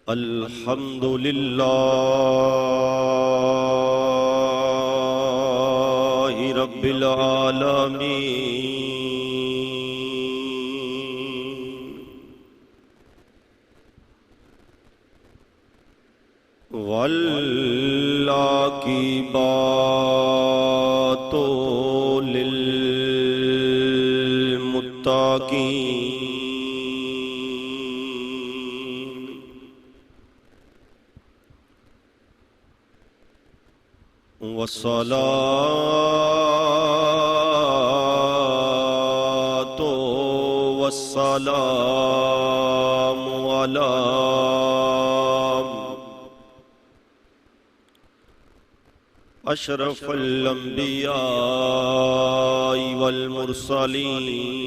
अल्हम्दुलिल्लाहि रब्बिल आलमीन वल्लाकिबातु लिल्मुत्तकीन वस्सलातु वस्सलामु अला अशरफुल अंबिया वल मुरसलीन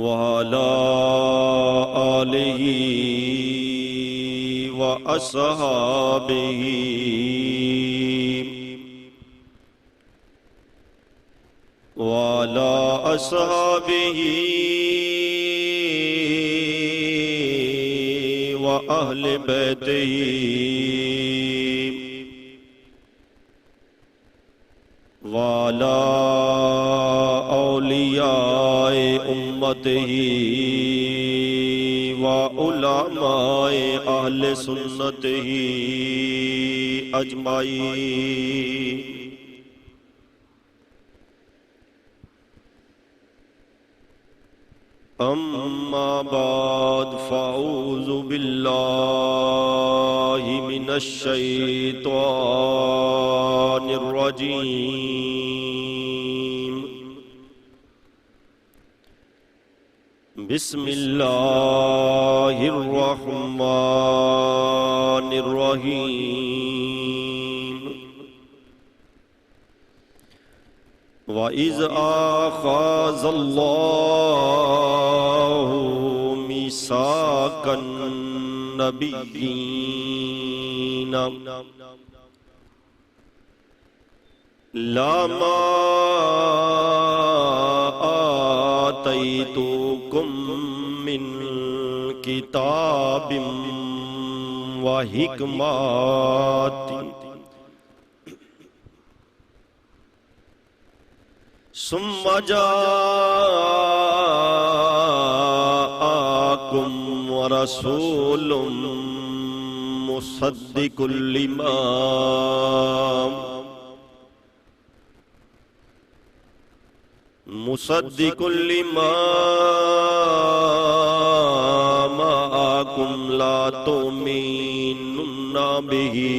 व अला आलिहि व अस्हाबिहि व अला अस्हाबिहि व अहले बैतिही व अला औलियाए उम्मतिही व उलमाए अहले सुन्नतिही अजमाईन। अम्मा बाद फ़अऊज़ु बिल्लाहि मिनश शैतानिर रजीम। बिस्मिल्लाहिर रहमानिर रहीम। व इज़ आख़ज़ल्लाहु मीसाक़न नबिय्यीन लमा आतैतुकुम मिन किताबिम व हिकमतिन सुम्मा जाअकुम रसूलुम मुसद्दिकुल लिमा माअकुम ला तुमिनुन्ना बिही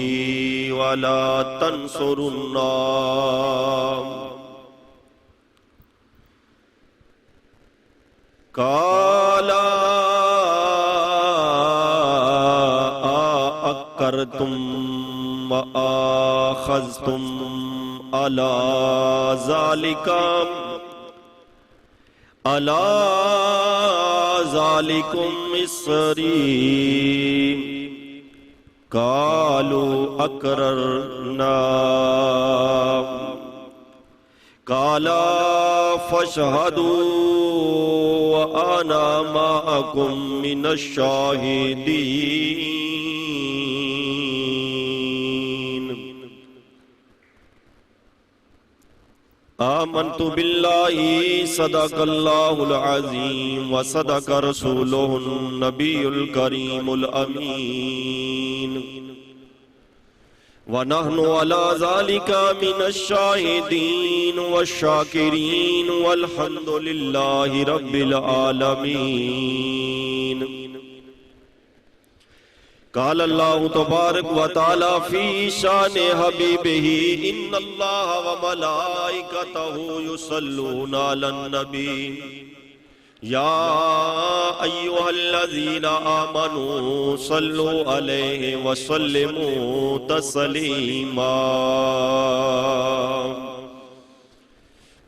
वला तंसुरुन्ना काला अक़रतुम व आख़ज़तुम अला ज़ालिकुम इस्री कालू अक़ररना काला फ़शहदू व अना माअकुम मिनश शाहिदीन। आमन्तु बिल्लाहि सदक़ल्लाहुल अज़ीम व सदक़ रसूलुहुन नबियुल करीमुल अमीन व नहनु अला ज़ालिका मिनश शाहिदीन व शाकिरीन वल्हम्दुलिल्लाहि रब्बिल आलमीन। काल अल्लाहु तबारक व तआला फी शान हबीबिही इन्नल्लाह व मलाइकतहु युसल्लूना अलन नबी या अय्युहल्लज़ीना आमनू सल्लु अलैहि व सल्लिमू तस्लीमा।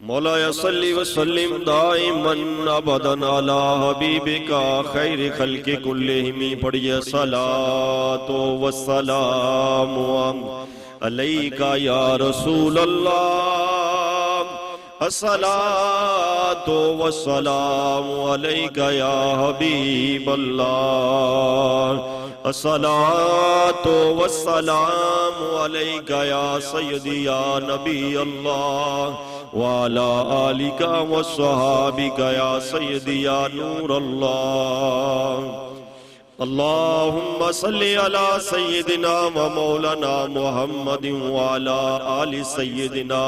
मौलाया सल्ली व सल्लिम दाइमन अबदन अला हबीबिका खैर खल्क़ि कुल्लिहिम। पढ़िए सलातो व सलाम अलैका या रसूल अल्लाह अस्सलातु वस्सलामु अलैका या हबीबल्लाह, अस्सलातु वस्सलामु अलैका या सय्यदी या नबी अल्लाह, व अला आलिका वस्सहाबिका या सय्यदी या नूर अल्लाह। अल्लाहुम्मा सल्लि अला सय्यदिना व मौलाना मुहम्मदिन व अला आलि सय्यदिना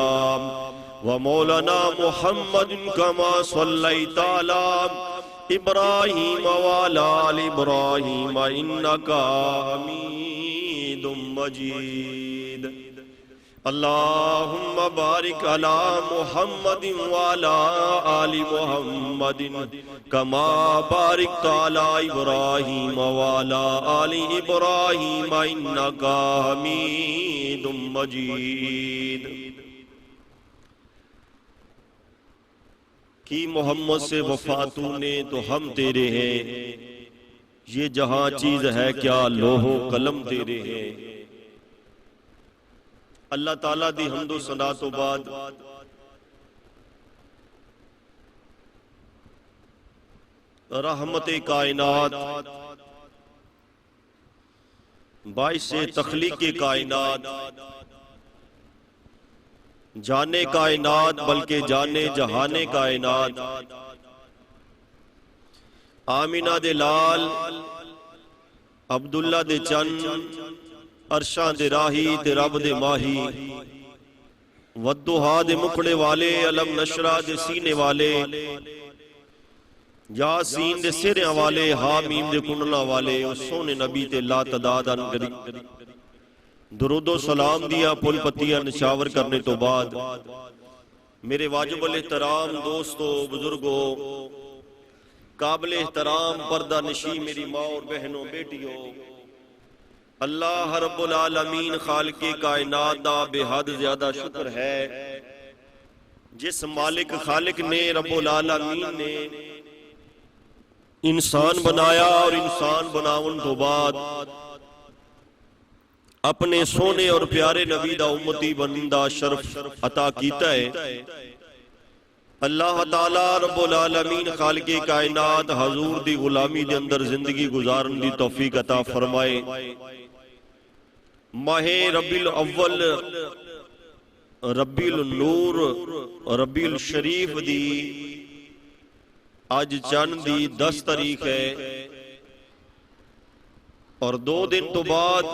व मौलाना मुहम्मदिन कमा सल्लैता अला इब्राहीम व अला आलि इब्राहीम इन्नका हमीदुम मजीद। अल्लाहुम्मा बारिक अला मुहम्मदिन व अला आलि मुहम्मदिन कमा बारिकता अला इब्राहीम व अला आलि इब्राहीम इन्नका हमीदुम मजीद। कि मोहम्मद से वफा तूने तो हम तेरे हैं, ये जहां चीज है क्या लोहो कलम तेरे हैं। अल्लाह ताला दी हम्दो सना तो बाद रहमत कायनात बाइसे तख्लीक कायनात जाने कायनात बल्कि जाने जहाने कायनात आमिना दे लाल अब्दुल्ला दे चंद अरशा दे राही ते रब दे माही वद्दुहा दे मुखड़े वाले अलम नशरा दे सीने वाले यासीन दे सिरिया वाले हामीम दे कुंडला वाले उस सोने नबी ते ला तदाद अनगरी दुरूदो सलाम दिया पुल पत्तियां निशावर करने तो बाद मेरे वाजिबुल एहतराम दोस्तों बुजुर्गों काबिल एहतराम पर्दा नशी मेरी माँ और बहनों बेटियों, अल्लाह रब्बुल आलमीन खालिके कायनात दा बेहद ज्यादा शुक्र है जिस मालिक खालिक ने रब्बुल आलमीन ने इंसान बनाया और इंसान बनावन तो बाद अपने सोने और प्यारे नबी दा उम्मती बंदा शर्फ अता कीता है। अल्लाह ताला रब्बुल आलमीन खालिके कायनात हजूर दी गुलामी दे अंदर जिंदगी गुजारन दी तौफीक अता फरमाए। माहे रबीउल अव्वल रबीउल नूर रबीउल शरीफ दी आज चंद दी 10 तारीख है और 2 दिन तो बाद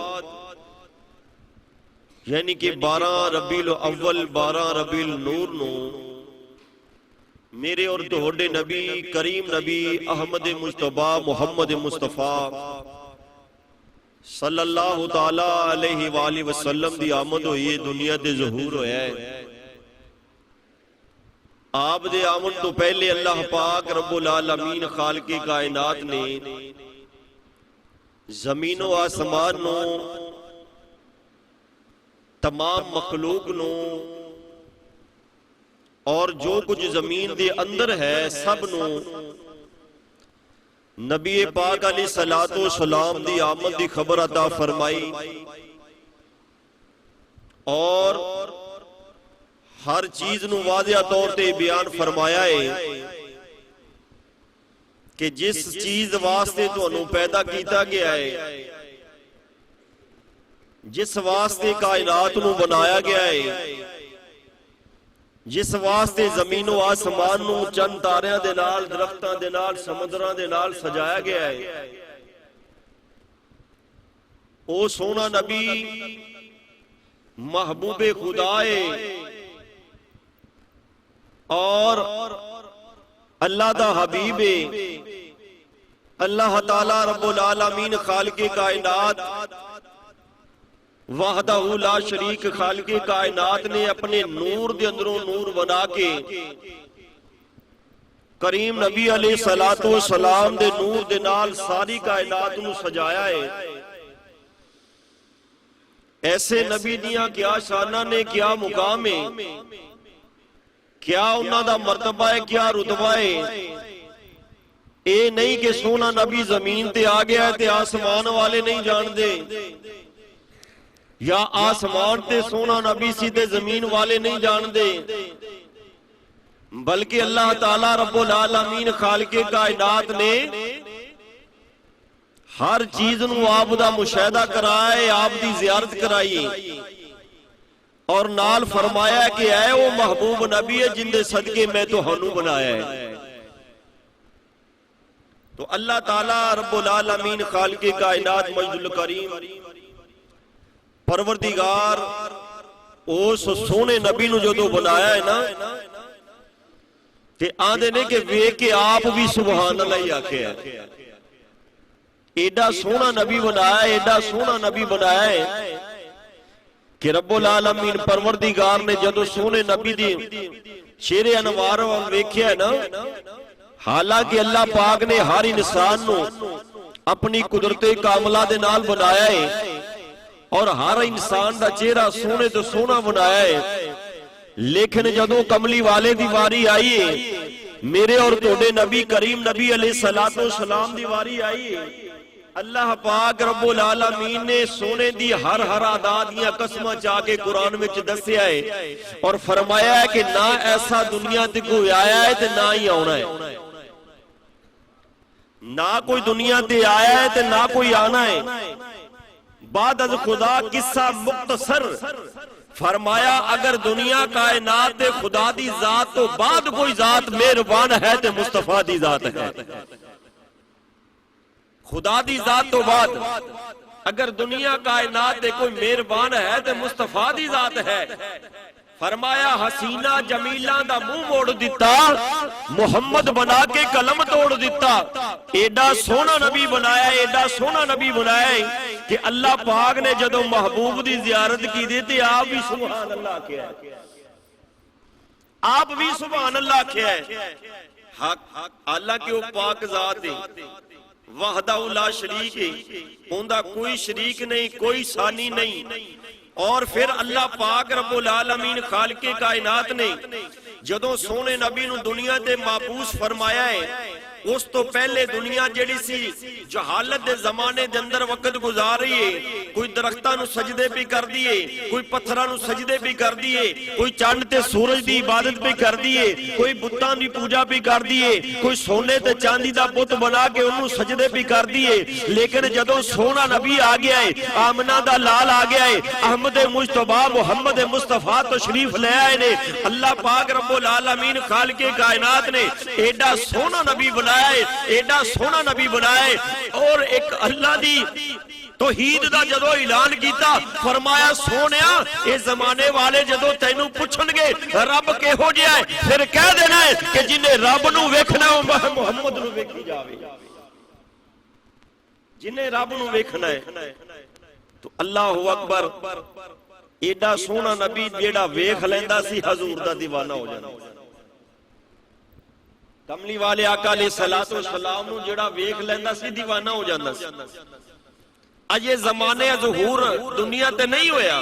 यानी कि 12 रबीउल अव्वल 12 रबीउल नूर नो मेरे और तुहाडे नबी करीम नबी अहमद मुस्तफा मुहम्मद मुस्तफा सल्लल्लाहु ताला अलैहि वाली वसल्लम दी आमद हुई है, दुनिया ते ज़हूर होया है। आप दे आमद तो पहले अल्लाह पाक रब्बुल आलमीन खालिके कायनात ने जमीनो आसमान नो तमाम मखलूक नो और जो कुछ जमीन दे अंदर है सब नो नबी पाक अलैहि सलातो सलाम दी आमद दी खबर अता फरमाई और हर चीज नु वाज़िया तौर ते बयान फरमाया है कि जिस चीज वास्ते तुहानू पैदा किया गया है, जिस वास्ते कायनात नू बनाया गया है, जिस वास्ते जमीनो आसमान नू चंद तारियां दे नाल दरख्तां दे नाल समुद्रां दे नाल सजाया गया है, ओ सोना नबी महबूबे खुदा है और अल्लाह दा हबीब है। अल्लाह ताला रब्बुल आलमीन खालिके कायनात वहदहू ला शरीक खालिके कायनात ने अपने नूर दे अंदरों नूर बना के करीम नबी अलैहि सलातो सलाम दे नूर दे नाल सारी कायनात नू सजाया है। ऐसे नबी दियां क्या शाना ने, क्या मुकाम है, क्या उन्हां दा मर्तबा है, क्या रुतबा है। ए नहीं कि सोना नबी जमीन ते आ गया है ते आसमान वाले नहीं जानते, या आसमान ते सोना नबी सी ते जमीन वाले नहीं जानते। बल्कि अल्लाह ताला रब्बुल आलमीन खालिके कायनात ने हर चीज नूं आप दा मुशाहिदा कराया, आप दी जियारत कराई और नाल फरमाया कि ऐ वो महबूब नबी है जिंदे सदके मैं तुहानू बनाया है। तो अल्लाह ताला रब्बुल आलमीन खालिके कायनात मजदुल करीम परवरदिगार उस सोने नबी नूं जदों बनाया है ना ते आंदे ने कि वेख के आप भी सुभान अल्लाह ही आखिया है। एडा सोना नबी बनाया, एडा सोना नबी बनाया है कि रब्बुल आलमीन परवरदिगार ने जदों सोने नबी दी शेरे अनवार वेख्या ना, हालांकि अल्लाह पाक ने हर इंसान नूं अपनी कुदरते कामला दे नाल बनाया है और हर इंसान दा चेहरा सोने तो सोना बनाया है, लेकिन जदों कमली वाले दी वारी आई है, मेरे और तोड़े नबी करीम नबी अलैहिस्सलातु वस्सलाम दी वारी आई है, अल्लाह पाक रब्बुल आलमीन ने सोने दी हर हर अदा दियां कसमां चा के कुरान विच दस्सिया है और फरमाया है कि ना ऐसा दुनिया ते कोई आया है ते ना ही आना है, ना कोई दुनिया ते आया है ते ना कोई आना है। बाद अज खुदा किस्सा मुख्तसर फरमाया, अगर दुनिया कायनात ते खुदा दी जात तो बाद कोई जात मेहरबान है ते मुस्तफा दी जात है। खुदा दी जात तो बाद अगर दुनिया कायनात ते कोई मेहरबान है ते मुस्तफा दी जात है। फरमाया हसीना जमीला दा मुंह मोड़ दिता, मुहम्मद बना के कलम तोड़ दिता। एडा सोना नबी बनाया, एडा सोना नबी बनाया कि अल्लाह पाक ने जदों महबूब दी जियारत की दी ते आप भी सुभान अल्लाह आखिया, आप भी सुभान अल्लाह आखिया है। हालांकि वो पाक जात है, वहदाहु ला शरीक है, उनका कोई शरीक नहीं, कोई सानी नहीं। और फिर अल्लाह पाक रब्बुल आलमीन खालिके कायनात ने जदों सोने नबी नूं दुनिया ते माबूस फरमाया है, उस तो पहले दुनिया जेड़ी सी जहालत दे जमाने दे अंदर वक्त गुजार रही है। कोई दरख्तां नूं सजदे भी कर दिए, कोई पत्थरां नूं सजदे भी कर दिए, कोई चंद ते सूरज दी इबादत भी कर दिए, कोई बुत्तां दी पूजा भी कर दिए, कोई सोने ते चांदी दा बुत बना के उन्होंने सजदे भी कर दिए। लेकिन जदों सोना नबी आ गया है, आमना दा लाल आ गया है, अहमद मुस्तफा मुहम्मद मुस्तफा तो शरीफ ले आए ने, अल्लाह पाक रब्बुल आलमीन खालिके कायनात ने एडा सोना नबी बनाया, एडा सोना नबी बनाया। और एक अल्लाह दी तौहीद दा जदों ऐलान किया, फरमाया सोनिया ये जमाने वाले जदों तैनू पूछणगे रब किहो जिहा है, फिर कह देना है कि जिन्हें रब नू वेखना मुहम्मद नू वेखी जावे, जिन्हें रब नू वेखना है। तो अल्लाहु अकबर, एडा सोना नबी जेड़ा वेख लैंदा सी हजूर दा दीवाना हो जांदा। कमली वाले आका अलैहिस्सलातु वस्सलाम नूं जेड़ा वेख लैंदा सी दीवाना हो जांदा सी। अज ये जमाने ज़हूर दुनिया ते नहीं होया,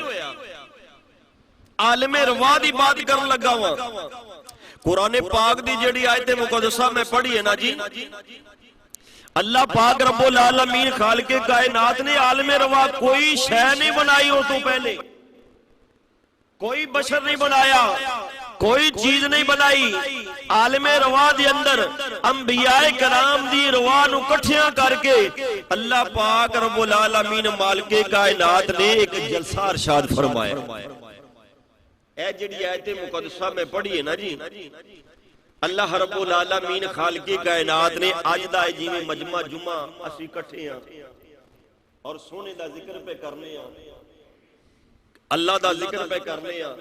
आलमे रवा दी बात करन लगा वा। कुरान पाक दी जेड़ी आयत मुकद्दसा मैं पढ़ी है ना जी, अल्लाह पाक रब्बुल आलमीन खालिके कायनात ने आलमे रवा कोई शय नहीं बनाई, हो तो पहले कोई बशर नहीं बनाया, कोई चीज नहीं बनाई। आलमे रवा दे अंदर अंबियाए कराम दी रवा नू इकट्ठियां करके अल्लाह पाक रब्बुल आलमीन मालिके कायनात ने एक जलसा इरशाद फरमाया। ए जेड़ी आयत मुकद्दसा में पढ़ी है ना जी, अल्लाह रब्बुल आलमीन खालिके कायनात ने अज दा जिवें मजमा जुमा असीं इकट्ठे हां और सोने दा जिक्र पे करने आ, अल्लाह दा जिक्र पे करने आ,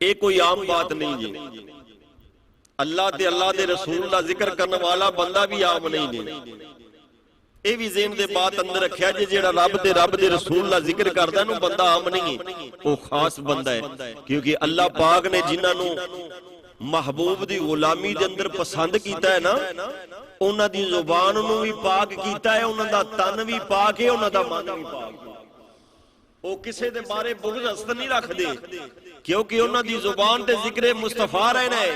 ये कोई आम बात नहीं जी। अल्लाह ते अल्लाह दे रसूल दा जिक्र करने वाला बंदा भी आम नहीं जी। ये भी ज़हन दे बात अंदर रखिया जे जेड़ा रब दे रसूल दा जिक्र करदा नु बंदा आम नहीं है, वो खास बंदा है। क्योंकि अल्लाह पाक ने जिन्हां नु महबूब दी गुलामी दे अंदर पसंद कीता है ना, उन्हां दी जुबान नू भी पाक कीता है, उन्हां दा तन भी पाक है, उन्हां दा मन भी पाक है। वो किसी दे बारे बुग़्ज़ हसद नहीं रखदे, क्योंकि उन्हां दी जुबान ते जिक्र मुस्तफा रहना है,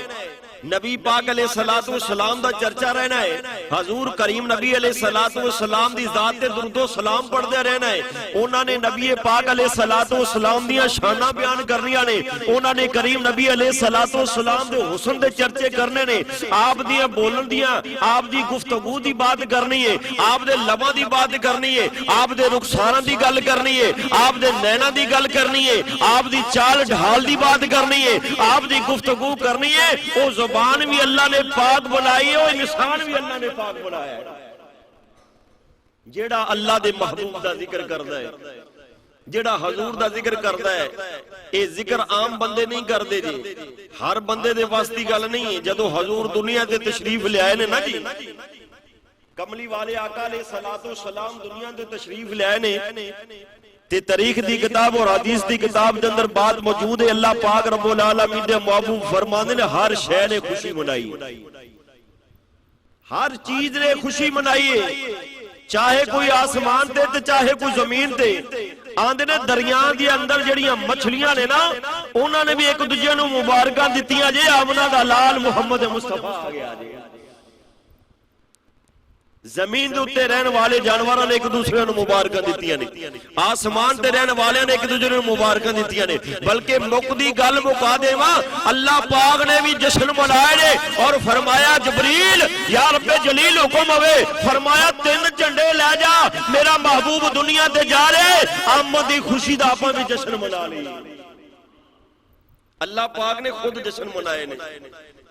नबी पाक अलैहिस्सलातु वस्सलाम दा चर्चा रहना है। हजूर करीम नबी अलैहिस्सलातु वस्सलाम दी जात ते दुरूदो सलाम पढ़दे रहना है। उन्होंने नबी पाक अलैहिस्सलातु वस्सलाम दी शाना बयान करनियां ने, उन्होंने करीम नबी अलैहिस्सलातु वस्सलाम दे हुस्न दे चर्चे करने ने, आप दी बोलन दियां, आप दी गुफ्तगू दी बात करनी है, आप दे लबां दी बात करनी है, आप दे रुखसारां दी गल करनी है, आप दे नैना दी गल करनी है, आप दी चाल ढाल दी बात करनी है, आप दी गुफ्तगू करनी है। वो जुबान भी अल्लाह ने पाक बनाई है, वो इंसान भी अल्लाह ने पाक बनाया है। जेड़ा अल्लाह दे महबूब दा जिक्र करदा है, जेड़ा हजूर दा जिक्र करदा है, ये जिक्र आम बंदे नहीं करते जी, हर बंदे दे वास दी गल नहीं है। जदों हजूर दुनिया ते तशरीफ ले आए ने ना जी, कमली वाले आका अलैहिस्सलातु वस्सलाम दुनिया ते तशरीफ ले आए ने, ते तारीख दी किताब और हदीस दी किताब दे अंदर बात मौजूद है। अल्लाह पाक रब्बुल आलमीन दे महबूब फरमांदे ने हर शय ने खुशी मनाई, हर चीज ने खुशी मनाई है, चाहे कोई आसमान ते ते चाहे कोई जमीन ते। आंदे ने दरिया दे अंदर जड़ियां मछलियां ने ना, उन्होंने भी एक दूजे नूं मुबारकां दित्तियां जे आमना दा लाल मुहम्मद मुस्तफा आ गया जी। जमीन के उत्ते रहने वाले जानवरों ने एक दूसरे को मुबारक दित्तियां ने, आसमान ते रहने वाले ने एक दूसरे को मुबारक दित्तियां ने। बल्कि मुकदी गल मुका देवा, अल्लाह पाक ने भी जश्न मनाए ने और फरमाया जबरील या रब्बे जलील हुक्म हवे, फरमाया 3 झंडे ले जा, मेरा महबूब दुनिया ते जा रहे, आमद दी खुशी दा आपां भी जश्न मना ली। अल्लाह पाक ने खुद जश्न मनाए ने,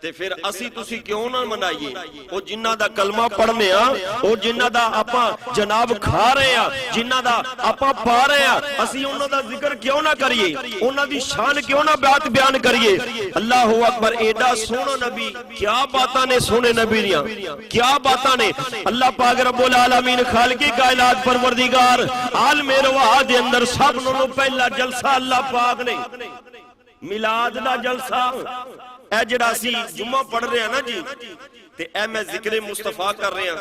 ते फिर असी तुसी क्यों ना मनाइए? वो जिन्ना दा कलमा पढ़ने आ, वो जिन्ना दा आपां जनाब खा रहे आ, जिन्ना दा आपां पा रहे आ, असी उन्हां दा जिक्र क्यों ना करिए, उन्हां दी शान क्यों ना बात बयान करिए। अल्लाहु अकबर, एडा सोहना नबी, क्या बातां ने सोने नबी दियां, क्या बातां ने। अल्लाह पाक रब्बुल आलमीन खालिक़े कायनात परवरदिगार आलमे रवाह दे अंदर सब नालों पहला जलसा अल्लाह पाक ने मिलाद दा जलसा, ए जिहड़ा असी जुम्मा पढ़ रहे हैं ना जी, ते ए मैं जिक्र मुस्तफा कर रहे हैं,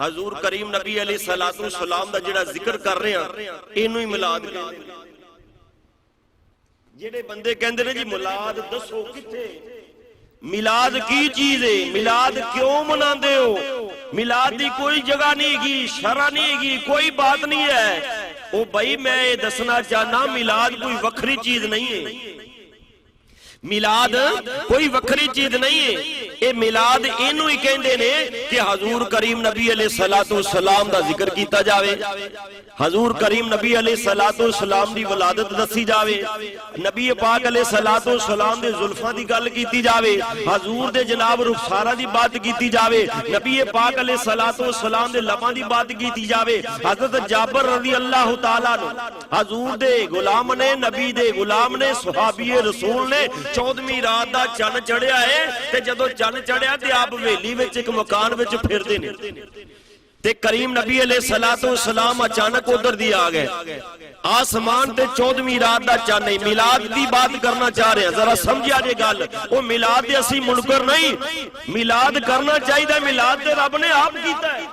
हजूर करीम नबी अलैहिस्सलातु वस्सलाम दा जिहड़ा जिक्र कर रहे हैं, इनू ही मिलाद कहंदे। जेड़े बंदे कहंदे ने जी मिलाद दसो किथे, मिलाद की चीज है, मिलाद क्यों मनाते हो, मिलाद की कोई जगह नहीं हैगी, शरा नहीं हैगी, कोई बात नहीं है। ओ भाई मैं ये दसना चाहना, मिलाद कोई वखरी चीज नहीं है, मिलाद कोई वखरी चीज नहीं है। ये मिलाद इनू ही कहंदे ने कि हजूर करीम नबी अलैहिस्सलातु वस्सलाम दा जिक्र कीता जावे, हजूर करीम नबी अलैहिस्सलातु वस्सलाम दी वलादत दसी जावे, नबी पाक अलैहिस्सलातु वस्सलाम दे जुल्फां दी गल कीती जावे, हजूर दे जनाब रुखसारा दी बात कीती जावे, नबी पाक अलैहिस्सलातु वस्सलाम दे लबां दी बात कीती जावे। हजरत जाबर रज़ी अल्लाह तआला हजूर दे गुलाम ने, नबी दे गुलाम ने, सहाबी रसूल ने 14वीं रात दा चन्न चढ़िया है, ते जदों चन्न चढ़िया ते आप हवेली विच एक मकान विच फिरदे ने, ते करीम नबी अलैहिस्सलातु वस्सलाम अचानक उधर दी आ गए, आसमान ते 14वीं रात दा चन्न है। मिलाद दी बात करना चाह रहे हैं, जरा समझिया जे गल, वो मिलाद दे असी मुनकर नहीं, मिलाद करना चाहिए, मिलाद ते रब ने आप कीता है।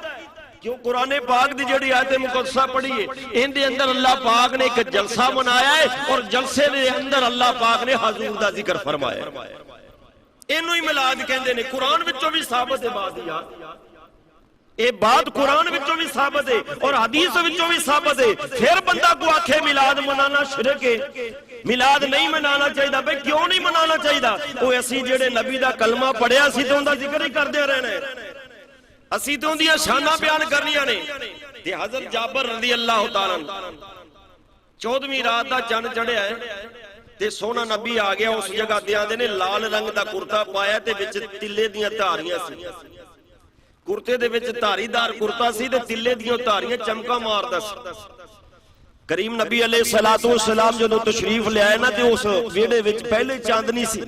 क्यों? कुरान पाक दी जेड़ी आयत मुकद्दसा पढ़ी है, इनके अंदर अल्लाह पाक ने एक जलसा मनाया है, और जलसे के अंदर अल्लाह पाक ने हजूर दा जिक्र फरमाया। इनू ही मिलाद कहंदे ने, कुरान विचों भी साबित है बात, यार ये बात कुरान विचों भी साबित है और हदीस विचों भी साबित है। फिर बंदा को आखे मिलाद मनाना शिरक है, मिलाद नहीं मनाना चाहिए, भाई क्यों नहीं मनाना चाहिए? वो असी जेड़े नबी दा कलमा पढ़िया, असी तो उनका जिक्र ही करते रहना है, असी तो उनकी शाना बयान करनिया ने। ते हजरत जाबर रज़ी अल्लाह तआला 14वीं रात का चन्न चढ़िया है, ते सोना नबी आ गया उस जगह ते आंदे ने लाल रंग का कुर्ता पाया, ते विच तिल्ले दियां धारियां सी, कुर्ते दे विच धारीदार कुर्ता सी, ते तिल्ले दियां धारियां चमका मारदा सी। करीम नबी अलैहिस्सलातु वस्सलाम जदों तशरीफ ले आए ना, ते उस वेड़े विच पहले चांदनी सी,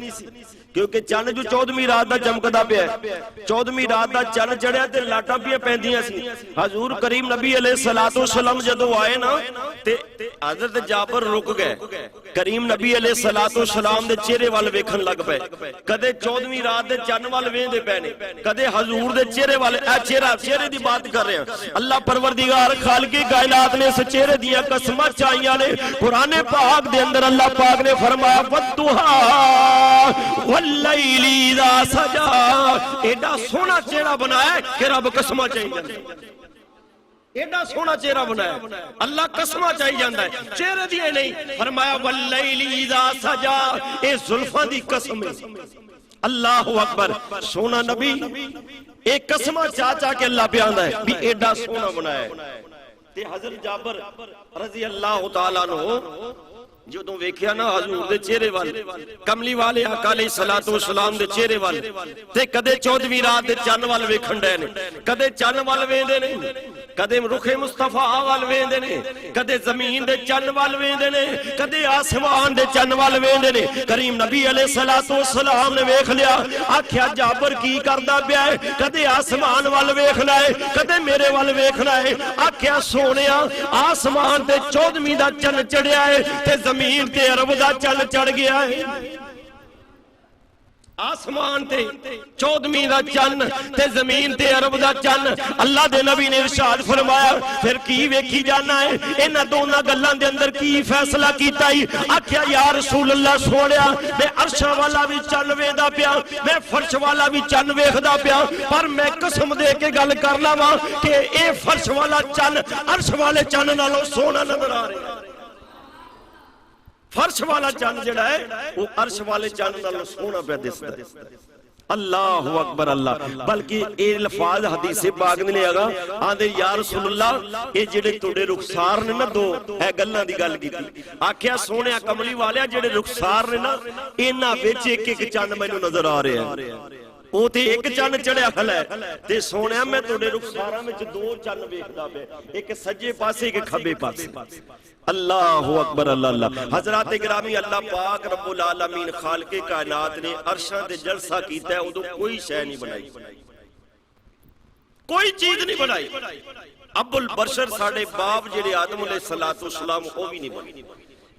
क्योंकि चन्न जो 14वीं रात का चमकदा पिया, 14वीं रात का चन्न चढ़िया ते लाटां पिया पैंदियां सी। हजूर करीम नबी अलैहिस्सलातु वस्सलाम जदों आए ना, ते हजरत जाबर रुक गए, करीम नबी अलैहिस्सलातु वस्सलाम दे चेहरे वाल वेखण लग पे, कदे 14वीं रात दे चन्न वाल वेंदे पे ने, कदे हजूर दे चेहरे वाल। चेहरे दी बात कर रहे हैं, अल्लाह परवरदिगार खालिक़े कायनात ने इस चेहरे दियां कसमां चाहियां ने। कुरान पाक दे अंदर अल्लाह पाक ने फरमाया, वद्दुहा वल्लैली इज़ा सजा, एडा सोना चेहरा बनाया कि रब कसम चाहिए, एडा सोना चेहरा बनाया अल्लाह कसम चाहिए जाता है, चेहरे दी नहीं। फरमाया वल्लैली इज़ा सजा, ए जुल्फां दी कसम है। अल्लाहु अकबर, सोना नबी एक कसम चा के अल्लाह बयान है भी एडा सोना बनाया। ते हजरत जाबर रजी अल्लाह तआला अन्हु ਜਦੋਂ ਵੇਖਿਆ ਨਾ ਹਜ਼ੂਰ ਦੇ ਚਿਹਰੇ ਵੱਲ, ਕਮਲੀ ਵਾਲੇ ਆਕਾ ਅਲੈਹਿ ਸਲਾਤੁ ਵਸਲਾਮ ਦੇ ਚਿਹਰੇ ਵੱਲ, ਤੇ ਕਦੇ 14ਵੀਂ ਰਾਤ ਦੇ ਚੰਨ ਵੱਲ ਵੇਖਣ ਡਏ ਨੇ, ਕਦੇ ਚੰਨ ਵੱਲ ਵੇਂਦੇ ਨੇ, ਕਦੇ ਰੁਖੇ ਮੁਸਤਫਾ ਵੱਲ ਵੇਂਦੇ ਨੇ, ਕਦੇ ਜ਼ਮੀਨ ਦੇ ਚੰਨ ਵੱਲ ਵੇਂਦੇ ਨੇ, ਕਦੇ ਆਸਮਾਨ ਦੇ ਚੰਨ ਵੱਲ ਵੇਂਦੇ ਨੇ। ਕਰੀਮ ਨਬੀ ਅਲੈਹਿ ਸਲਾਤੁ ਵਸਲਾਮ ਨੇ ਵੇਖ ਲਿਆ, ਆਖਿਆ ਜਾਬਰ ਕੀ ਕਰਦਾ ਪਿਆ ਹੈ, ਕਦੇ ਆਸਮਾਨ ਵੱਲ ਵੇਖਣਾ ਹੈ, ਕਦੇ ਮੇਰੇ ਵੱਲ ਵੇਖਣਾ ਹੈ। ਆਖਿਆ ਸੋਹਣਿਆ ਆਸਮਾਨ ਤੇ 14ਵੀਂ ਦਾ ਚੰਨ ਚੜਿਆ ਹੈ ਤੇ ਜ਼ਮੀਨ ते अरब दा चल चढ़ गया है, आसमान ते 14वीं दा चन्न ते जमीन ते अरब दा चन्न। अल्लाह दे नबी ने इरशाद फरमाया फिर की वेखी जाना है, इन्हां दोनां गल्लां दे अंदर की फैसला कीता ही। आख्या या रसूल अल्लाह सोहणिया, मैं अर्शां वाला भी चन्न वेखदा पिया, मैं फर्श वाला भी चन्न वेखदा पिया, पर मैं कसम दे के गल करना वा कि ए फर्श वाला चन्न अर्श वाले चन्न नालों सोहना नजर आ रहा है। फर्श वाला चंद जिहड़ा है वो अर्श वाले चंद नालों सोहना पे दिसदा है। अल्लाहु अकबर अल्लाह। बल्कि ये लफाज हदीस पाक ने आगा आंदे या रसूलुल्लाह ये जेड़े तुहाडे रुखसार ने ना दो है गल्लां दी गल कीती। आख्या सोहणिया कमली वालिया जेड़े रुखसार ने ना इन्हां विच एक एक चंद मैनूं नजर आ रहा है, ਉਹ ਤੇ ਇੱਕ ਚੰਨ ਚੜਿਆ ਖਲਾ ਤੇ ਸੋਹਣਿਆ ਮੈਂ ਤੁਹਾਡੇ ਰੁਖਸਾਰਾਂ ਵਿੱਚ ਦੋ ਚੰਨ ਵੇਖਦਾ ਪਿਆ, ਇੱਕ ਸੱਜੇ ਪਾਸੇ ਇੱਕ ਖੱਬੇ ਪਾਸੇ। अल्लाहु अकबर अल्लाह। हजरात गिरामी अल्लाह पाक रब्बुल आलमीन खालिक़े कायनात ने अर्शां ते जलसा कीता है, उदों कोई शै नहीं बनाई, कोई चीज नहीं बनाई। अब्बुल बशर साडे बाप जेड़े आदम अलैहिस्सलातु वस्सलाम वो भी नहीं बने।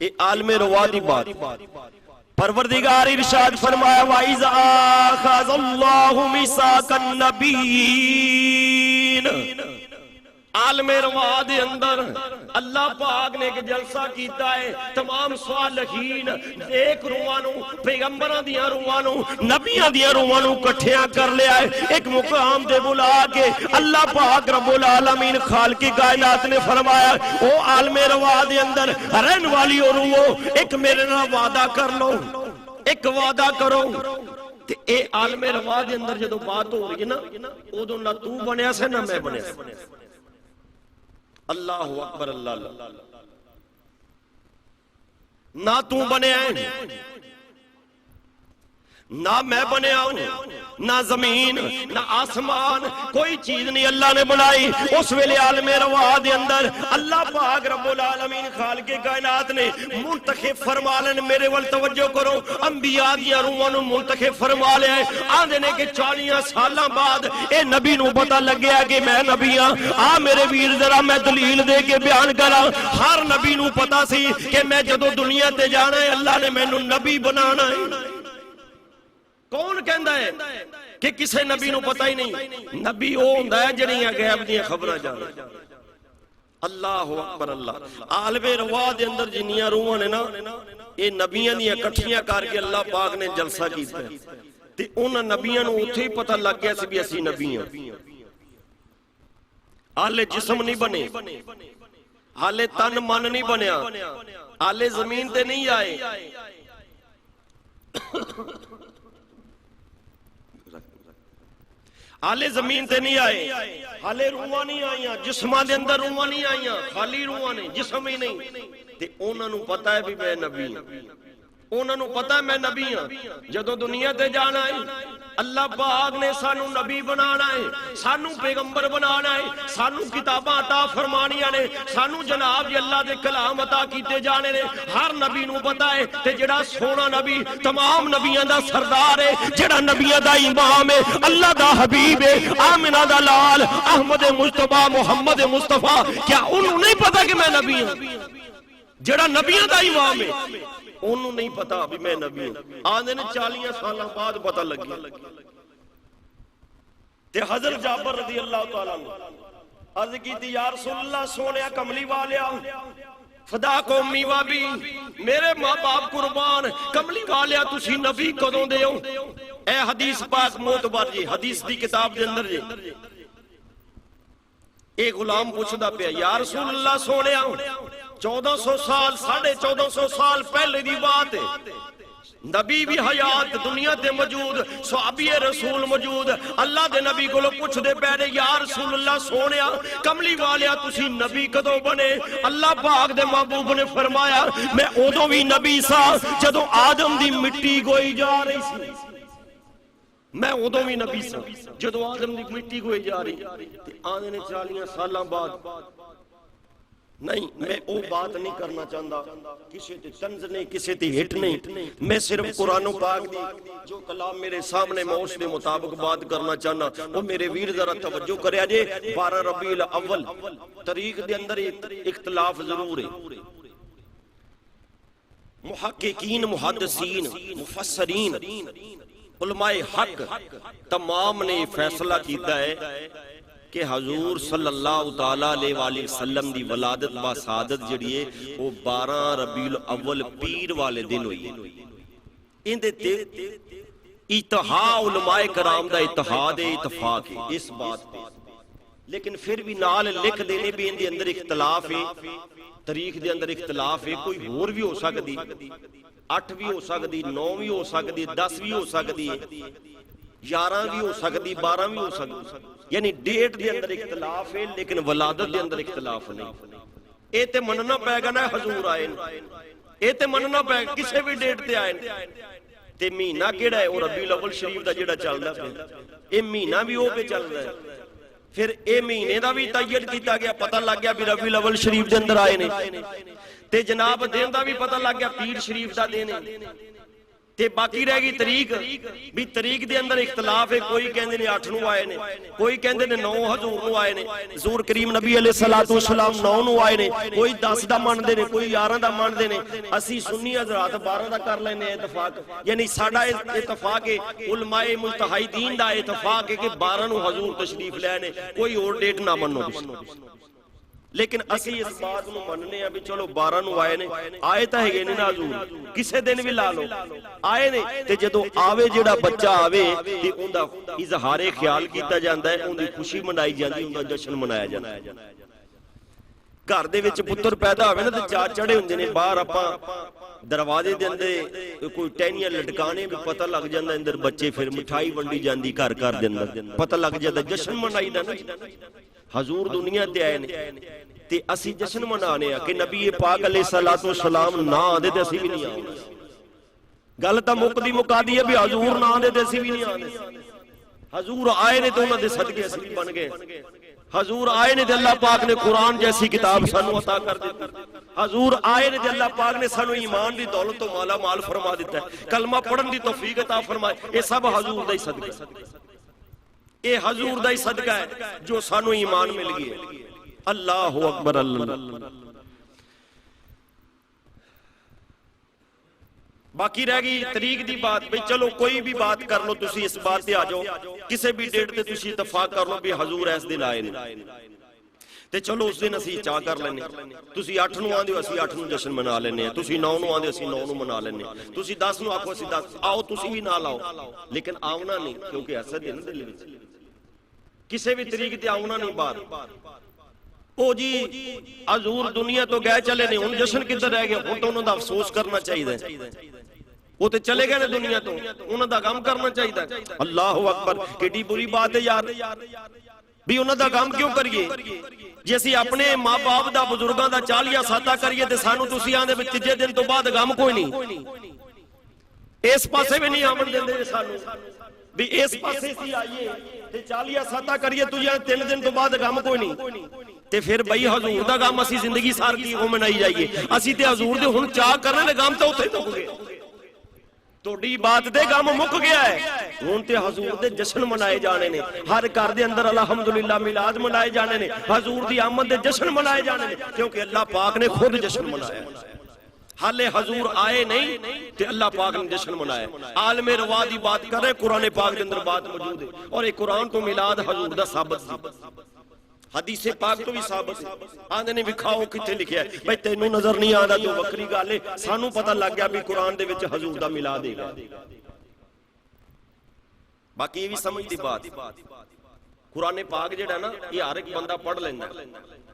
ये आलमे रवा दी बात। परवरदिगार इरशाद फरमाया वाइज़ अख़ज़ल्लाहु मिसाकन नबीन, आलमे रवा दे अंदर अल्लाह पाक ने एक जलसा कीता है, तमाम सालिहीन नेक रूहां नूं, पैगंबरां दियां रूहां नूं, नबियां दियां रूहां नूं इकट्ठियां कर लिया है एक मुकाम ते बुला के। अल्लाह पाक रब्बुल आलमीन खालिक़े कायनात ने फरमाया ओ आलमे रवा दे अंदर रहन वाली रूहो एक मेरे नाल वादा कर लो, एक वादा करो। ते ए आलमे रवा दे अंदर जदों बात हो रही है ना उदों ना तू बनिया से ना मैं बनिया। अल्लाहु अकबर अल्लाह। ना तू बने ना मैं बने ना जमीन ना आसमान, कोई चीज नहीं अल्लाह ने बनाई। उस वेले आलमे रवा दे अंदर अल्लाह पाक रब्बुल आलमीन खालिक़े कायनात ने मुंतखब फरमा लेन, मेरे वल तवज्जो करो, अंबिया दियां रूहां नूं मुंतखब फरमा लिया है। आंदे ने कि 40 सालां बाद ए नबी नूं पता लग्या कि मैं नबी हां। आ मेरे वीर जरा मैं दलील दे के बयान करा, हर नबी नूं पता सी कि मैं जदों दुनिया ते जाना है अल्लाह ने मैनूं नबी बनाना है। कौन कहता है कि किसी नबी नूं पता ही नहीं? नबी वो हुंदा है जिहड़ियां गैब दीयां खबरां जाणे। अल्लाहु अकबर अल्लाह। आलमे रवा दे अंदर जिन्नियां रूहां ने ना ये नबियां दीयां इकट्ठियां करके अल्लाह पाक ने जलसा कीता ते उन्हां नबियां नूं उत्थे ही पता लग गया सी भी असीं नबी हां। हाले जिस्म नहीं बने, हाले तन मन नहीं बनया, हाले जमीन ते नहीं आए, हाले जमीन ते नहीं आए, हाले रूहां नहीं आईयां, जिस्मां दे अंदर रूहां नहीं आईयां, खाली रूहां ने, जिस्म ही नहीं। ते उन्हां नूं पता है भी मैं नबी हां, उन्हां नूं पता है मैं नबी हां। जदों दुनिया ते जाना है अल्लाह पाक ने सानू नबी बनाना है, सानू पैगंबर बनाना है, सानू किताबां अता फरमानियां ने, सानू जनाब जी अल्लाह दे कलाम अता कीते जाने ने। हर नबी नूं पता है ते जेड़ा सोना नबी तमाम नबियां दा सरदार है, जेड़ा नबियां दा इमाम है, अल्लाह दा हबीब है, आमिना दा लाल अहमद मुस्तफा मुहम्मद मुस्तफा, क्या उन्होंने नहीं पता कि मैं नबी हूं? जेड़ा नबियां दा इमाम है उन्होंने नहीं पता भी मैं नबी हूं। आंदे ने 40 साल बाद पता लगी। ते हजरत जाबर रज़ी अल्लाह तआला अन्हु अर्ज कीती या रसूलल्लाह सोहणिया कमली वालिया फदा कौमी वाबी मेरे मां बाप कुर्बान कमली वालिया तुसी नबी कदों दे हो। ए हदीस पाक मोतबर जी हदीस दी किताब दे अंदर जी ए गुलाम पूछदा पिया या रसूल अल्लाह सोनिया 1400 साल 1450 साल पहले दी बात है। नबी भी हयात दुनिया ते मौजूद सहाबी रसूल मौजूद अल्लाह दे नबी कोलों पुछदे पै ने या रसूल अल्लाह सोनिया कमली वालिया तुसी नबी कदों बने। अल्लाह पाक दे महबूब ने फरमाया मैं उदों भी नबी सा जदों आदम दी मिट्टी गोई जा रही सी। मैं उदों भी नबी सा जदों आदम दी मिट्टी गोई जा रही ते आने ने 40 सालां बाद नहीं मैं वो बात नहीं करना चाहता किसी ते तंज नहीं किसी ते हिट नहीं। मैं सिर्फ कुरान पाक दी जो कलाम मेरे सामने मैं उसके मुताबिक बात करना चाहना। वो मेरे वीर जरा तवज्जो करया जे 12 रबीउल अव्वल तारीख दे अंदर इख्तिलाफ जरूर है। मुहक्किकीन मुहद्दिसीन मुफस्सरीन उलमाए हक तमाम ने फैसला कीता है कि हजूर सल्लल्लाहु ताला अलैहि वसल्लम दी वलादत बा सादत जिहड़ी है वो 12 रबीउल अव्वल पीर वाले दिन हुई। इंदे ते इत्तिहा उलमाए कराम दा इत्तिहाद है इत्तफाक है इस बात पे। लेकिन फिर भी नाल लिख देने भी इंदे अंदर इख्तिलाफ है तारीख दे अंदर इख्तिलाफ है। कोई होर भी हो सकदी 8 भी हो सकदी 9 भी हो सकदी 10 भी हो सकदी है 11 भी हो सकदी 12 भी हो सकदी यानी डेट के अंदर इख्तिलाफ है लेकिन वलादत के अंदर इख्तिलाफ नहीं। ये ते मनना पेगा ना हजूर आए ये ते मनना पेगा किसी भी डेट ते आए ते महीना केड़ा है वो रबीउल अव्वल शरीफ दा जेड़ा चलदा पिया ये महीना भी वो पे चल रहा है। फिर ये महीने का भी तय्यद किया गया पता लग गया भी रबीउल अव्वल शरीफ के अंदर आए ने ते जनाब दिन का भी पता लग गया पीर शरीफ का दिन है ते बाकी रह गई तरीक भी तरीक दे अंदर इख्तिलाफ है। कोई कहंदे ने 8 नूं आए ने कोई कहंदे ने 9 हजूर नूं आए ने हजूर करीम नबी अलैहिस्सलातु वस्सलाम 9 नूं आए ने कोई 10 दा मनदे ने कोई 11 दा मनदे ने। असी सुन्नी हजरात 12 दा कर लेने इत्तफाक यानी साडा इत्तफाक है उलमाए मुजतहिदीन दा इत्तफाक है कि 12 नूं हजूर तशरीफ ले आने कोई और डेट ना मनो। लेकिन असी इस बात को मनने भी चलो 12 नूं आए ने आए तो है ना हजूर किसी दिन भी ला लो आए ने ते जदों आवे जेड़ा बच्चा आवे ते उनदा इजहारे ख्याल किया जाता है उनकी खुशी मनाई जाती उनका जश्न मनाया जाता है। घर दे विच पुत्र पैदा होवे ना ते चार चढ़े हुंदे ने बाहर आपां दरवाजे दे अंदर कोई टहनियां लटकाने भी पता लग जाता अंदर बच्चे फिर मिठाई वंडी जाती घर घर दे अंदर पता लग जाता जश्न मनाईदा ना। हजूर दुनिया ते आए ने ते असी जश्न मनाने कि नबी पाक अलैहिस्सलातु वस्सलाम ना आंदे ते असी भी नहीं आंदे। गल तां मुकदी मुकादी है भी हजूर ना आंदे ते असी भी नहीं आंदे। हजूर आए ने तो उन्हां दे सदके असी भी बन गए। हजूर आए ने ते अल्लाह पाक ने कुरान जैसी किताब सानू अता कर दी। हजूर आए ने ते अल्लाह पाक ने सानू ईमान दी दौलत तो माला माल फरमा दिता है कलमा पढ़न दी तौफीक अता फरमाए। ये सब हजूर दा ही सदका ये हजूर दा ही सदका है जो सानू ईमान मिल गया। अल्लाहु अकबर अल्लाह। बाकी रह गई तरीक दी बात भाई चलो कोई भी बात कर लो तुसी इस बात पे आ जाओ किसी भी डेट ते तुसी इत्तफाक कर लो भी हजूर इस दिन आए ने ते चलो उस दिन असी चाह कर लेने। तुसी 8 नूं आंदे हो असी 8 नूं जश्न मना लेने तुसी 9 नूं आंदे असी 9 नूं मना लेने तुसी 10 नूं आखो असी 10 आओ तुसी भी ना लाओ लेकिन आवना नहीं क्योंकि हसद है ना दिल विच किसी भी तरीक ते आवना नहीं बाहर। ओ जी हजूर दुनिया तो गए चले ने हुण जश्न किधर रह गया हुण तो उन्हां दा अफसोस करना चाहिए वो तो चले गए दुनिया तो उन्हां दा गम करना चाहिए। अल्लाहु अकबर केडी बुरी बात है यार भी उन्हां दा गम क्यों करिए जे असीं अपने मां बाप दा बुजुर्गां दा 40 सादा करिए ते सानू तुसीं आंदे विच तीजे दिन तो बाद गम कोई नहीं इस पासे भी नहीं आमन देंदे सानू भी इस पासे सी आइए ते 40 सादा करिए तुझे 3 दिन तो बाद गम कोई नहीं ते फिर बई हजूर दा गम असीं जिंदगी सार की हो मनाई जाइए असीं ते हजूर दे हुण चाह करने दे गम तो उत्थे मुक गए। तोड़ी बात दे गम मुक गया है हुण ते हजूर दे जश्न मनाए जाने ने हर घर दे अंदर अल्हम्दुलिल्लाह मिलाद मनाए जाने ने हजूर दी आमद दे जश्न मनाए जाने ने क्योंकि अल्लाह पाक ने खुद जश्न मनाया। हाले हजूर आए नहीं ते अल्लाह पाक ने जश्न मनाया। आलमे रवा दी बात कर रहे कुरान पाक के अंदर बात मौजूद है और एक कुरान तो मिलाद हजूर दा साबित हदीस पाक तो भी साबित है। आंदे ने विखाओ किथे लिखिया है भाई, तेनू नजर नहीं आंदा तो वक्री गल है, सानू पता लग गया भी कुरान दे विच हजूर दा मिलाद है। बाकी ये भी समझ दी बात, कुरान पाक जेड़ा ना ये हर एक बंदा पढ़ लेंदा,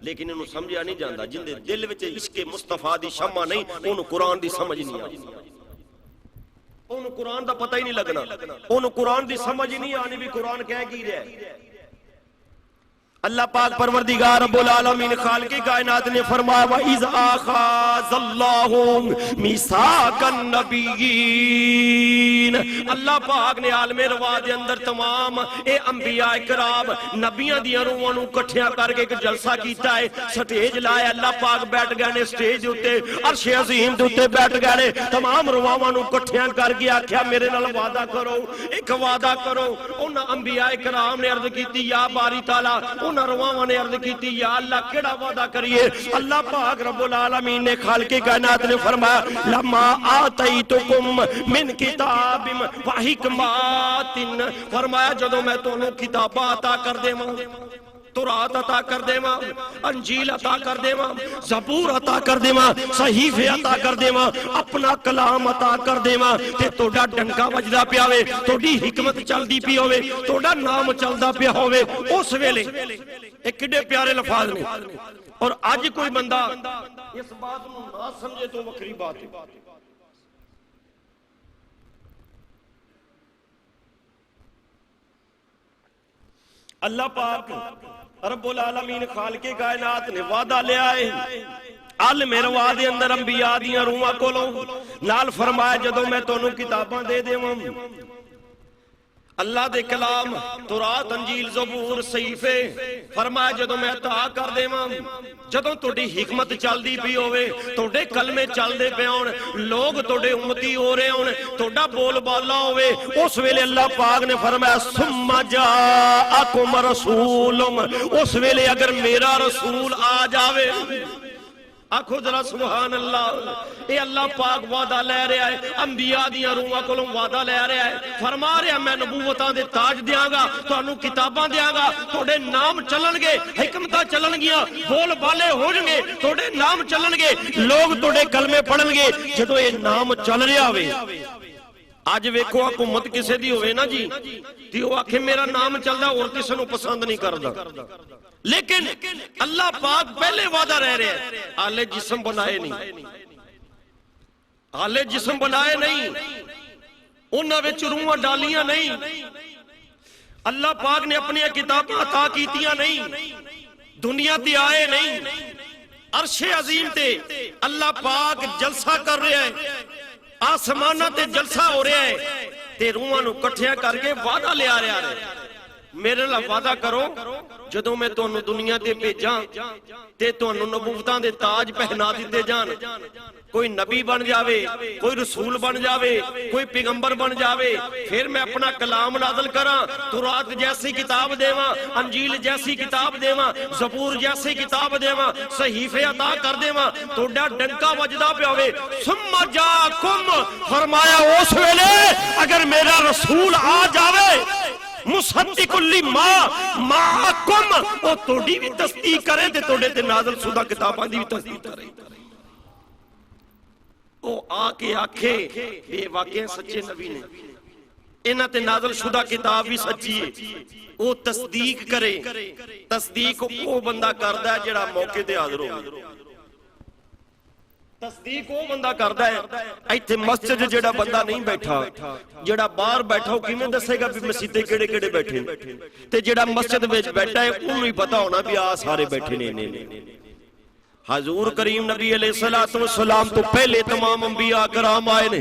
लेकिन इन्हू समझिया नहीं जाता। जिंदे दिल विच इश्क मुस्तफा दी शम्मा नहीं, उन्हें कुरान दी समझ नहीं आती, उन्हें कुरान दा पता ही नहीं लगना, उन्हें कुरान दी समझ ही नहीं आनी भी कुरान कह की रहा है। अल्लाह पाक परवरदिगार रब्बुल आलमीन खालिक़े कायनात ने फरमाया व इज़ आख़ज़ल्लाहु मीसाक़न नबिय्यीन। अल्लाह पाक ने आलमे रवा दे अंदर तमाम ए अंबिया इकराम नबियां दी रूहां नू इकट्ठियां करके एक जलसा कीता है, स्टेज लाया। अल्लाह पाक बैठ गए ने स्टेज उत्ते, अर्श अज़ीम दे उत्ते बैठ गए ने, तमाम रूहां नू इकट्ठियां करके आख्या मेरे नाल वादा करो, एक वादा करो। उन्हां अंबिया इकराम ने अर्ज कीती या बारी ताला, उन्हां रूहां ने अर्ज कीती या अल्लाह केड़ा वादा करिए। अल्लाह पाक रब्बुल आलमीन ने खालिक़े कायनात ने फरमाया लम्मा आतैतुकुम मिन किताबिम व हिकमातिन, फरमाया जदों मैं तुहानू किताबां अता कर देवां, तौरात अता कर देवां, अंजील अता कर देवां, ज़बूर अता कर देवां, सहीफे अता कर देवां, अपना कलाम अता कर देवां, ते तोड़ा डंका वजदा पिया होवे, तोड़ी हिकमत चलदी पई होवे, तोड़ा नाम चलदा पिया होवे, उस वेले ये किड्डे प्यारे लफाज ने। और अज कोई बंदा इस बात नूं ना समझे तो वखरी बात है। अल्लाह पाक रब्बुल आलमीन खालिक़े कायनात ने वादा लिया है आलमे रवा दे अंदर अंबिया दियां रूहां कोलों नाल फरमाया जदों मैं तुहानू किताबां दे देवां, अल्लाह दे कलाम तौरात अंजील ज़बूर सहीफे, फरमाया जदों मैं अता कर देवां, जदों तुहाडी हिकमत चलदी पई होवे, तुहाडे कलमे चलदे पे होण, लोग तुहाडे उम्मती हो रहे होण, तुहाडा बोल बाला होवे, उस वेले अल्लाह पाक ने फरमाया सुम्मा जाअकुम रसूलुम, उस वेले अगर मेरा रसूल आ जावे, आखो जरा सुभान अल्लाह। ये अल्लाह पाक वादा ले रहा है, अंबिया दियां रूहां कोलों वादा ले रहा है, फरमा रहा मैं नबूवतां दे ताज देंगा, तुहानू किताबां देंगा, तुहाडे नाम चलणगे, हिकमतां चलणगियां, बोल बाले होणगे, तुहाडे नाम चलणगे, लोग तुहाडे कलमे पढ़णगे। जदों ये नाम चल रहा होवे, अज वेखो हुकूमत किसी दी होवे ना जी, ते ओह आखे मेरा नाम चलदा और किसी नू पसंद नहीं करदा, लेकिन अल्लाह पाक पहले वादा रह रहा है हाले जिस्म बनाए नहीं, हाले जिस्म बनाए नहीं, उन्हां विच रूहां डालियां नहीं, अल्लाह पाक ने अपनी किताबां अता कीतियां नहीं, दुनिया ते आए नहीं, अर्शे अजीम ते अल्लाह पाक जलसा कर रहा है, आसमानां ते जलसा हो रहा है, ते रूहां नू इकट्ठियां करके वादा ले आ रहा है मेरे नाल वादा करो जदों मैं तुहानू दुनिया ते भेजां ते तुहानू नबूवतां दे ताज पहना दिते जान, कोई नबी बन जावे, कोई रसूल बन जावे, कोई पैगंबर बन जावे, फिर मैं अपना कलाम नाज़िल करां, तौरात जैसी किताब देवां, अंजील जैसी किताब देवां, ज़बूर जैसी किताब देवां, सहीफे अता कर देवां, तोड़ा डंका वजदा पे होवे। सुम्मा जाकुम, फरमाया उस वेले अगर मेरा रसूल आ जावे मुसद्दिकुल माअकुम, ओ तोड़ी भी तस्दीक करे ते तोड़े ते नाज़िल शुदा किताबां दी भी तस्दीक करे, ओ आके आखे ये वाकई सच्चे नबी ने, इन्हां ते नाज़िल शुदा किताब भी सच्ची है, ओ तस्दीक करे। तस्दीक ओ बंदा करदा है जेड़ा मौके ते हाज़र होवे, तस्दीक वो बंदा करदा है। इत्थे मस्जिद जेड़ा बंदा नहीं बैठा, जेड़ा बाहर बैठा वो किवें दसेगा भी मसीते केड़े केड़े बैठे ने, ते जेड़ा मस्जिद विच बैठा है उन्हें ही पता होना भी आ सारे बैठे ने। हजूर करीम नबी अलैहिस्सलातु वस्सलाम तो पहले तमाम अंबिया कराम आए ने,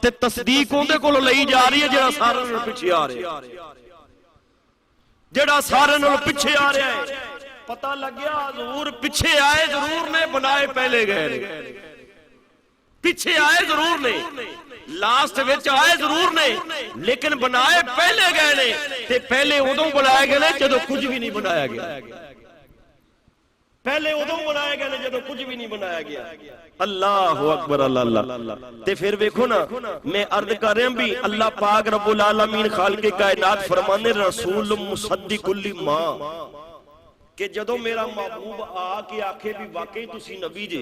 ते तस्दीक उहदे कोलों लई जा रही है जेड़ा सारे नालों पिछे आ रहा है, जेड़ा सारे नालों पिछे आ रहा है। पता लग गया हजूर पीछे आए जरूर ने, बनाए पहले गए, पीछे आए जरूर ने, लास्ट विच आए जरूर ने, लेकिन बनाए पहले गए ने, ते पहले उदों बनाए गए ने जदों कुछ भी नहीं बनाया गया, पहले उदों बनाए गए ने जदों कुछ भी नहीं बनाया गया। अल्लाहु अकबर अल्लाह। ते फिर देखो ना, मैं अर्ज कर रहा भी अल्लाह पाक रब्बुल आलमीन खालिक़े कायनात फरमाने रसूल मुसद्दिकुल मा, कि जदों मेरा महबूब आके आखे भी वाकई तुसी नबी जे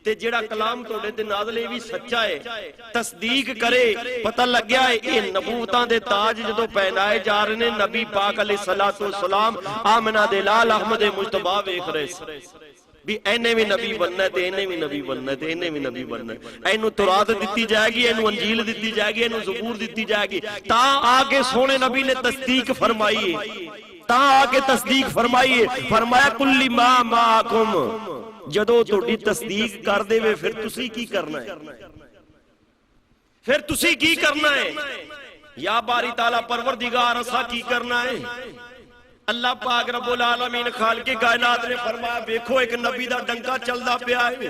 ते जेड़ा कलाम तोड़े ते नाज़िल भी सच्चा है, तस्दीक करे, पता लग गया है ये नबूवतां दे ताज जदों पहनाए जा रहे ने नबी पाक अलैहिस्सलातु वस्सलाम आमना दे लाल अहमद मुस्तफा वेख रहे भी इन्हें भी नबी बनना है ते इन्हें भी नबी बनना है ते इन्हें भी नबी बनना है। इनू तौरात दिती जाएगी, इनू अंजील दिती जाएगी, इनू ज़बूर दिती जाएगी। ता आके सोने नबी ने तस्दीक फरमाई है, ता आके तस्दीक फरमाई है। फरमाया कुल्ली मा माकुम, जदों तुहाडी तस्दीक कर देवे फिर तुसी की करना है, फिर तुसी की करना है। या बारी ताला परवरदिगार असा की करना है। अल्लाह पाक रब्बुल आलमीन खालिके कायनात ने फरमाया देखो एक नबी दा डंका चलदा पिया है,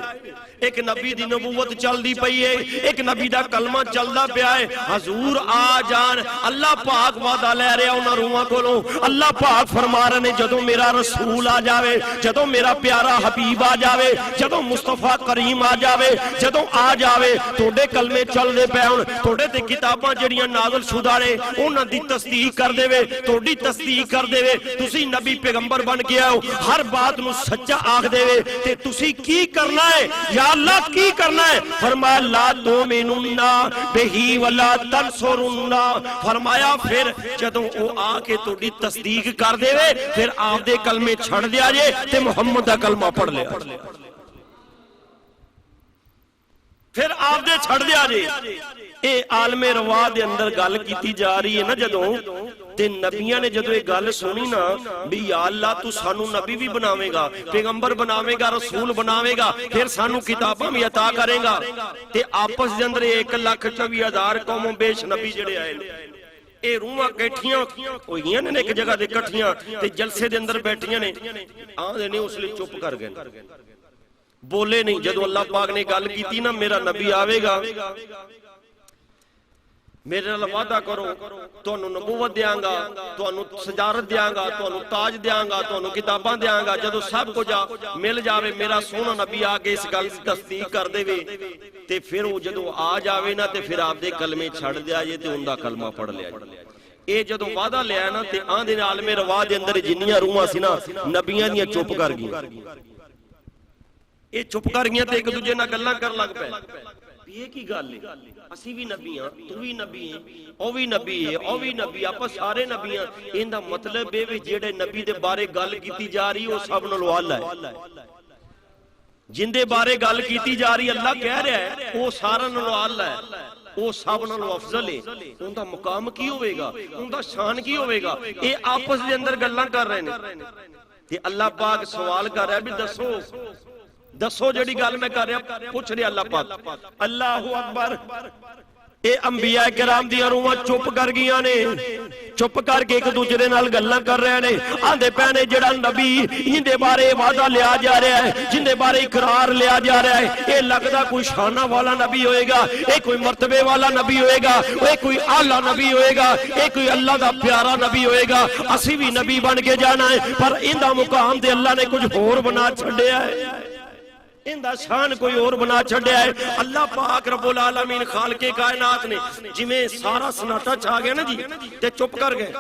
एक नबी दी नबूवत चलदी पई है, एक नबी दा कलमा चलदा पिया है। हजूर आ जान, अल्लाह पाक वादा ले रहा उन्हां रूहां कोलों। अल्लाह पाक फरमा रहे ने जदों मेरा रसूल आ जावे, जदों मेरा प्यारा हबीब आ जावे, जदों मुस्तफा करीम आ जावे, जदों आ जावे तोड़े कलमे चलदे पे हुण तोड़े ते किताबां जड़ियां नाज़िल शुदा ने उन्हां दी तस्दीक कर देवे, तोड़ी तस्दीक कर देवे, तुसी नबी पैगंबर बन के आओ, हर बात नू सच्चा आख देवे ते तुसी की करना है या अल्लाह की करना है। फरमाया ला तुमिनुन्ना बिही वला तंसुरुन्ना। फरमाया फिर जदों ओ आके तोड़ी तस्दीक कर देवे फिर आपदे कलमे छड़ दिया जे ते मुहम्मद दा कलमा पढ़ लिया, फिर आपदे छड़ दिया जे। ये आलमे रवा दे अंदर गल की जा रही है ना जदों ते नबियां ने जदों ये गल सुनी ना भी या अल्लाह तू सानू नबी भी बनावेगा, पैगंबर बनावेगा, रसूल बनावेगा, फिर सानू किताबां भी अता करेगा ते आपस दे अंदर 1,24,000 कौमों बेश नबी जड़े आए ने ये रूहां कैठियां होईयां ने एक जगह ते इकट्ठियां ते जलसे दे अंदर बैठियां ने आंदे ने उसले चुप कर गए, बोले नहीं। जदों अल्लाह पाक ने गल की ना मेरा नबी आवेगा, मेरे नाल वादा करो तुहानू नबूवत देंगा, तुहानू सजारत देंगा, तुहानू ताज देंगा, तुहानू किताबां देंगा। जदों सब कुछ मिल जावे मेरा सोना नबी आके इस गल की तस्दीक कर देवे ते फिर वो जदों आ जावे ना ते फिर आपदे कलमे छड़ दिया जे ते उनदा कलमा पढ़ लिया जे। ये जदों वादा लिया ना ते आंदे आलमे रवा दे अंदर जिन्नियां रूहां सी ना नबियां दियां चुप कर गईयां, ये चुप कर गईयां ते एक दूजे नाल गल्लां कर लग पए। ये की गल है, असी भी नबी हां, तू भी नबी है, ओ भी नबी है, ओ भी नबी, आपस सारे नबी हां। इहदा मतलब है भी जेड़े नबी दे बारे गल कीती जा रही वो सब नालों आला है, जिंदे बारे गल कीती जा रही अल्लाह कह रहा है वो सारा नालों आला है, वो सब नालों अफजल है। उनका मुकाम की होवेगा, उनका शान की होवेगा, ये आपस दे अंदर गल्लां कर रहे ने ते अल्लाह पाक सवाल कर रहा है भी दसो दसो जड़ी गल मैं कर रहा पूछ रहा अल्लाह पाक। अल्लाहु अकबर। ये अंबिया किराम दी रूहां चुप कर गईयां ने, चुप करके एक दूसरे नाल गल्लां कर रहे ने। आंदे पैने जेड़ा नबी इहदे बारे वादा लिया जा रहा है, जिंदे बारे इकरार लिया जा रहा है, ये लगदा कोई शाना वाला नबी होएगा, ये कोई मर्तबे वाला नबी होएगा, ये कोई आला नबी होएगा, ये कोई अल्लाह दा प्यारा नबी होएगा। असी भी नबी बन के जाना है पर इहदा मुकाम ते अल्लाह ने कुछ होर बना छड्डिया है, इंदा शान कोई और बना छड्या है। अल्लाह पाक रब्बुल आलमीन खालिके कायनात ने जिवें सारा सन्नाटा छा गया ना जी ते चुप कर गए।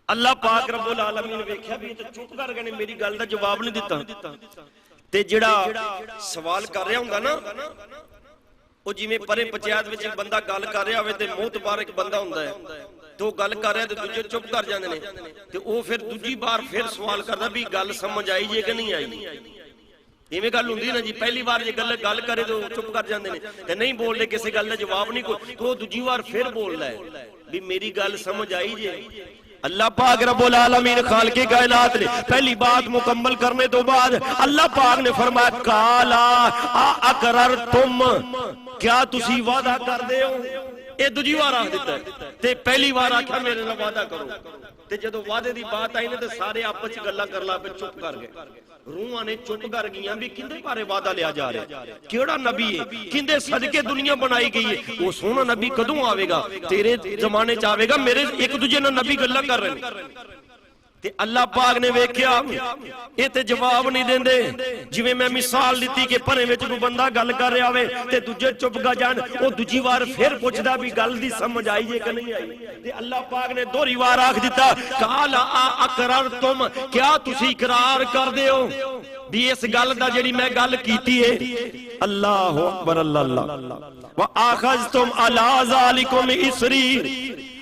अल्लाह पाक रब्बुल आलमीन वेख्या भी ते चुप कर गए, मेरी गल दा जवाब नहीं दिता। ते जेड़ा सवाल कर रहा हुंदा ना वो जिवें परे पंचायत विच बंदा गल कर रहा होवे ते मोहतबार एक बंदा हुंदा है तो गल कर रहा तो दूजे चुप कर जाते हैं तो वो फिर दूजी बार फिर सवाल करता भी गल समझ आई जे कि नहीं आई। इवें गल हुंदी ना जी, पहली बार जो गल करे तो चुप कर जाते हैं, नहीं बोलते किसी गल का जवाब नहीं कोई, तो दूजी बार फिर बोलता है भी मेरी गल समझ आई जे। अल्लाह पाक रब्बुल आलमीन खालिके कायनात ने पहली बात मुकम्मल करने तो बाद अल्लाह पाक ने फरमाया काला आ अकरर तुम, क्या तुसी वादा कर दे हो। ये दूजी बार आख दिता है ते पहली बार आख्या मेरे नाल वादा करो ते जदों वादे दी बात आई ना ते सारे आपस च गल्लां कर ला पे चुप कर गए। रूहां ने चुप कर गईयां भी किंदे बारे वादा लिया जा रहा है, केड़ा नबी है, किंदे सदके दुनिया बनाई गई है, वो सोना नबी कदों आवेगा, तेरे जमाने च आवेगा, मेरे एक दूजे नाल नबी गल्लां कर रहे हैं। ते अल्लाह पाक ने वेख्या ये ते जवाब नहीं देंदे। जिवें मैं मिसाल दी कि भरे विच कोई बंदा गल कर रहा होवे ते दूजे चुप गा जान, वो दूजी बार फिर पुछदा भी गल दी समझ आई है कि नहीं आई। ते अल्लाह पाक ने दोहरी बार आख दिता काल अकररतुम, क्या तुसी इकरार करदे हो भी इस गल दा जेड़ी मैं गल कीती है। अल्लाहु अकबर अल्लाह। व आखज़तुम अला ज़ालिकुम इसरी,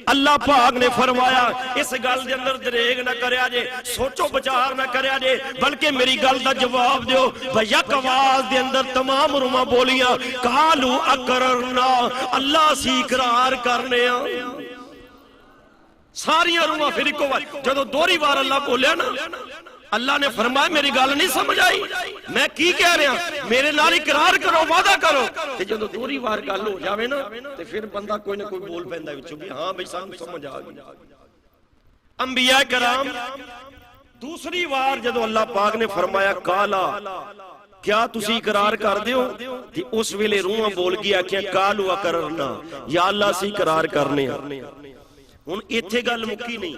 अल्लाह पाक ने फरमाया इस गल दे अंदर दरेग ना करया जे, सोचो विचार ना करया जे, बल्कि मेरी गल दा जवाब दियो। भैया आवाज दे अंदर तमाम रूमा बोलियां कालू अकररना, अल्लाह सी इकरार करने आ। सारियां रूमा फिर इको बार जदों दोहरी बार अल्लाह बोलिया ना, अल्लाह ने फरमाया मेरी गल नहीं समझ आई, मैं की कह रहा, मेरे नाल इकरार करो, वादा करो। ते जदों दोहरी बार गल हो जावे ना ते फिर बंदा कोई ना कोई बोल पैंदा विचों कि हां भाई सानू समझ आ गई। अंबिया कराम दूसरी बार जदों अल्लाह पाक ने फरमाया काला, क्या तुसी इकरार करदे हो, ते उस वेले रूहां बोल गई आखिया कालू अकररना, या अल्लाह सी इकरार करने आ। हुण इत्थे गल मुक्की नहीं।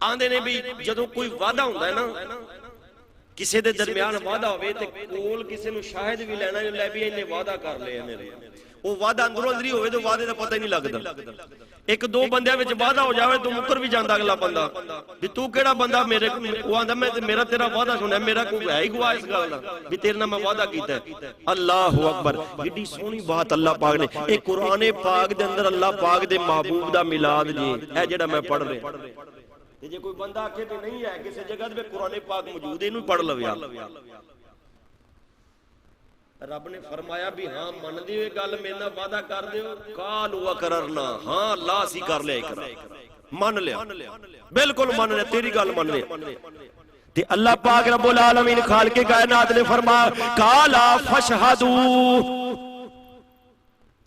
आंदे ने भी जदों कोई वादा हुंदा है ना, किसी दे दरमियान वादा होवे ते कोल किसी नूं शाहिद भी लेना ले भी इन्ने वादा कर लिया मेरे, वो वादा अंदरों अंदरी होवे तो वादे दा पता ही नहीं लगदा। एक दो बंदियां विच वादा हो जावे तो मुकर भी जांदा अगला बंदा भी तू केड़ा बंदा मेरे, वो आंदा मैं मेरा तेरा वादा सुनिया, मेरा कोई है ही गवाह इस गल दा भी तेरे नाल मैं वादा कीता है। अल्लाहु अकबर, कितनी सोहनी बात अल्लाह पाक ने ए कुरान पाक दे अंदर अल्लाह पाक दे महबूब दा मिलाद जी है जेड़ा मैं पढ़ रहा। जे कोई बंदा आखे भी नहीं है किसी जगह पे कुरान पाक मौजूद है, इनू पढ़ लवे। रब ने फरमाया भी हां मन दी गल मेरे नाल वादा कर दियो, कालू अकररना, हां अल्लाह सी कर लिया इकरार, मान लिया, बिल्कुल मान लिया, तेरी गल मान लिया। ते अल्लाह पाक रब्बुल आलमीन खालिक कायनात ने फरमाया काला फशहदू,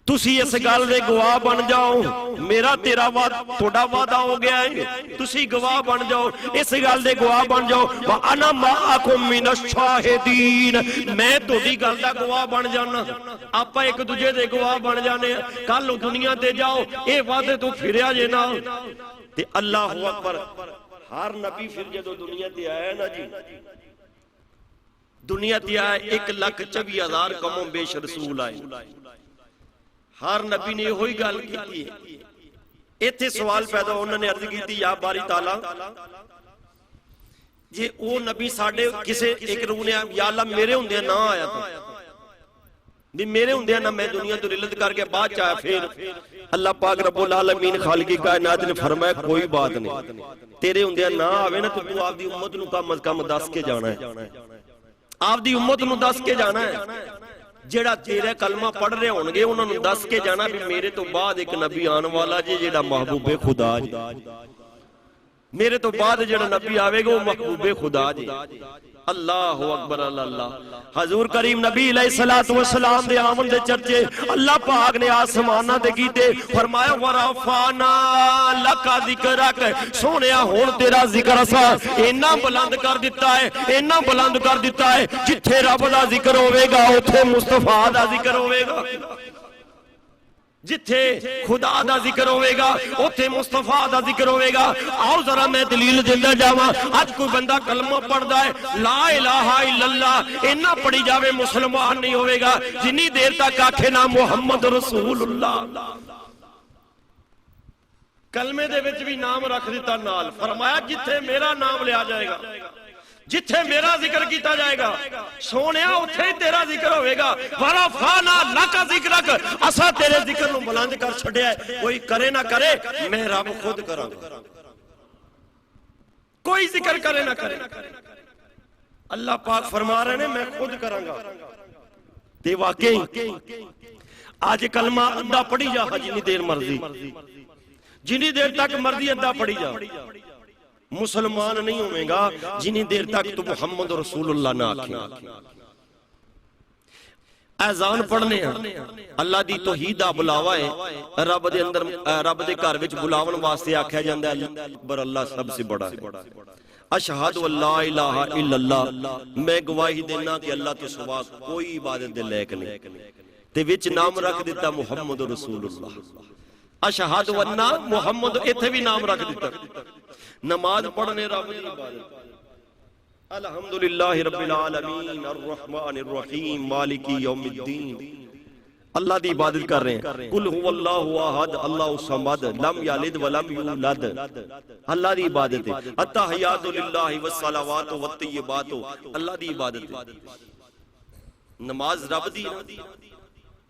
तुसी इस गल दे गवाह बन जाओ, मेरा तेरा थोड़ा वादा हो गया है, तुसी गवाह बन जाओ, इस गल दे गवाह बन जाओ। व अना माअकुम मिनश शाहिदीन, मैं तोदी गल दा गवाह बन जाना, आपां एक दूजे दे गवाह बन जाने। कल दुनिया ते जाओ ए वादे तो फिरया जे ना। ते अल्लाहु अकबर, हर नबी फिर जदों दुनिया ते आया ना जी, दुनिया ते आया 1,24,000 कमों बेश रसूल आए, हर नबी ने यही गल की। इत्थे सवाल पैदा, उन्होंने अर्ज की या बारी ताला जे वो नबी साडे किसे एक रूह ने या अल्लाह मेरे हुंदे ना आया था भी मेरे हुंदे ना मैं दुनिया तो रिलत करके बाद च आया। फिर अल्लाह पाक रब्बुल आलमीन खालिक कायनात ने फरमाया कोई बात नहीं, तेरे हुंदे ना आवे ना तो तू आपदी उम्मत नूं कम अज कम दस के जाना है, आपदी उम्मत नूं दस के जाना है। जेड़ा तेरे कलमा पढ़ रहे होंगे उन्होंने दस के जाना भी मेरे तो बाद एक नबी आने वाला जी जेड़ा महबूबे खुदा जी, मेरे तो बाद जेड़ा नबी आवेगा वो महबूबे खुदा जी। अल्लाहु अकबर अल्लाह। हजूर करीम नबी अलैहिस्सलातु वस्सलाम दे आमद दे चर्चे अल्लाह पाक ने आसमानां ते कीते, फरमाया वरफाना लका जिक्रक, सोनिया हुण तेरा जिक्र असा इन्ना बुलंद कर दिता है, इन्ना बुलंद कर दिता है, जिथे रब दा जिक्र होवेगा उथे मुस्तफा दा जिक्र होवेगा, जिथे खुदा दा जिक्र होवेगा उथे मुस्तफा दा जिक्र होवेगा। आओ जरा मैं दलील देंदा जावां। आज कोई बंदा कलमा पढ़दा है ला इलाहा इल्लल्लाह, इन्ना पढ़ी जावे मुसलमान नहीं होवेगा जिन्नी देर तक आखे ना मुहम्मद रसूलुल्लाह। कलमे दे विच भी नाम रख दिता नाल, फरमाया जिथे मेरा नाम लिया जाएगा, जिथे मेरा जिक्र किया जाएगा सोनिया उथे ही तेरा जिक्र होगा। वरफाना लका जिक्रक, असा तेरे जिक्र नूं बुलंद कर छड्या, कोई करे ना करे मैं रब खुद करांगा, कोई जिक्र करे ना करे, अल्लाह पाक फरमा रहे ने मैं खुद करांगा। ते वाकई आज कलमा अद्धा पढ़ी जा, जिन्नी देर मर्जी, जिन्नी देर तक मर्जी अद्धा पढ़ी जा, मुसलमान नहीं होगा जिन्नी देर तक तू मुहम्मद रसूलुल्लाह ना आखे। अज़ान पढ़ने अल्लाह दी तौहीद दा बुलावा है, रब दे अंदर रब दे घर विच बुलावन वास्ते आख्या जांदा है अकबर, अल्लाह सबसे बड़ा है। अशहदु अल्ला इलाहा इल्लल्लाह, मैं गवाही देना कि अल्लाह तो सिवा कोई इबादत दे लायक नहीं, ते विच नाम रख दिता मुहम्मद रसूलुल्लाह। अशहदु अन्ना मुहम्मद, इत्थे भी नाम रख दिता। नमाज पढ़ने रब दी इबादत। अल्हम्दुलिल्लाहि रब्बिल आलमीन अर्रहमानिर रहीम मालिकी यौमिद्दीन, अल्लाह दी इबादत कर रहे हैं। कुल हुवल्लाहु अहद अल्लाहु समद लम यलिद वलम यूलद, अल्लाह दी इबादत है। अत्तहियातु लिल्लाहि वस्सलावातु वत्तय्यिबातु, अल्लाह दी इबादत है। नमाज रब दी,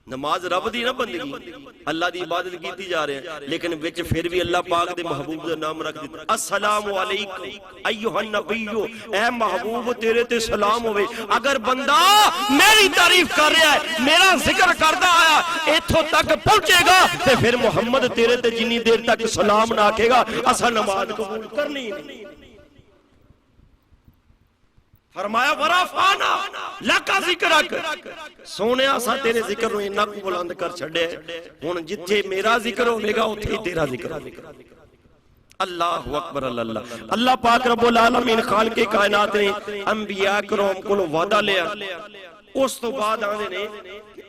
नमाज रब दी ना बंदगी, अल्लाह दी इबादत की जा रहे हैं, लेकिन विच फिर भी अल्लाह पाक दे महबूब दा नाम रख दिता। अस्सलामु अलैकुम अय्युहन नबिय्यु, ए महबूब तेरे ते सलाम होवे। अगर बंदा मेरी तारीफ कर रहा है, मेरा जिक्र करदा आया इथों तक पहुंचेगा, ते फिर मुहम्मद तेरे ते जिन्नी देर तक सलाम ना आखेगा असा नमाज कबूल करनी नहीं। फरमाया वराफाना लका जिक्रक, सोने असा तेरे जिक्र नूं इन्ना को बुलंद कर छड़े, हुण जिथे मेरा जिक्र होवेगा उथे तेरा जिक्र होवेगा। अल्लाहु अकबर अल्लाह। अल्लाह पाक रब्बुल आलमीन खालिके कायनात ने अंबिया करम कोलों वादा लिया, उस तो बाद आंदे ने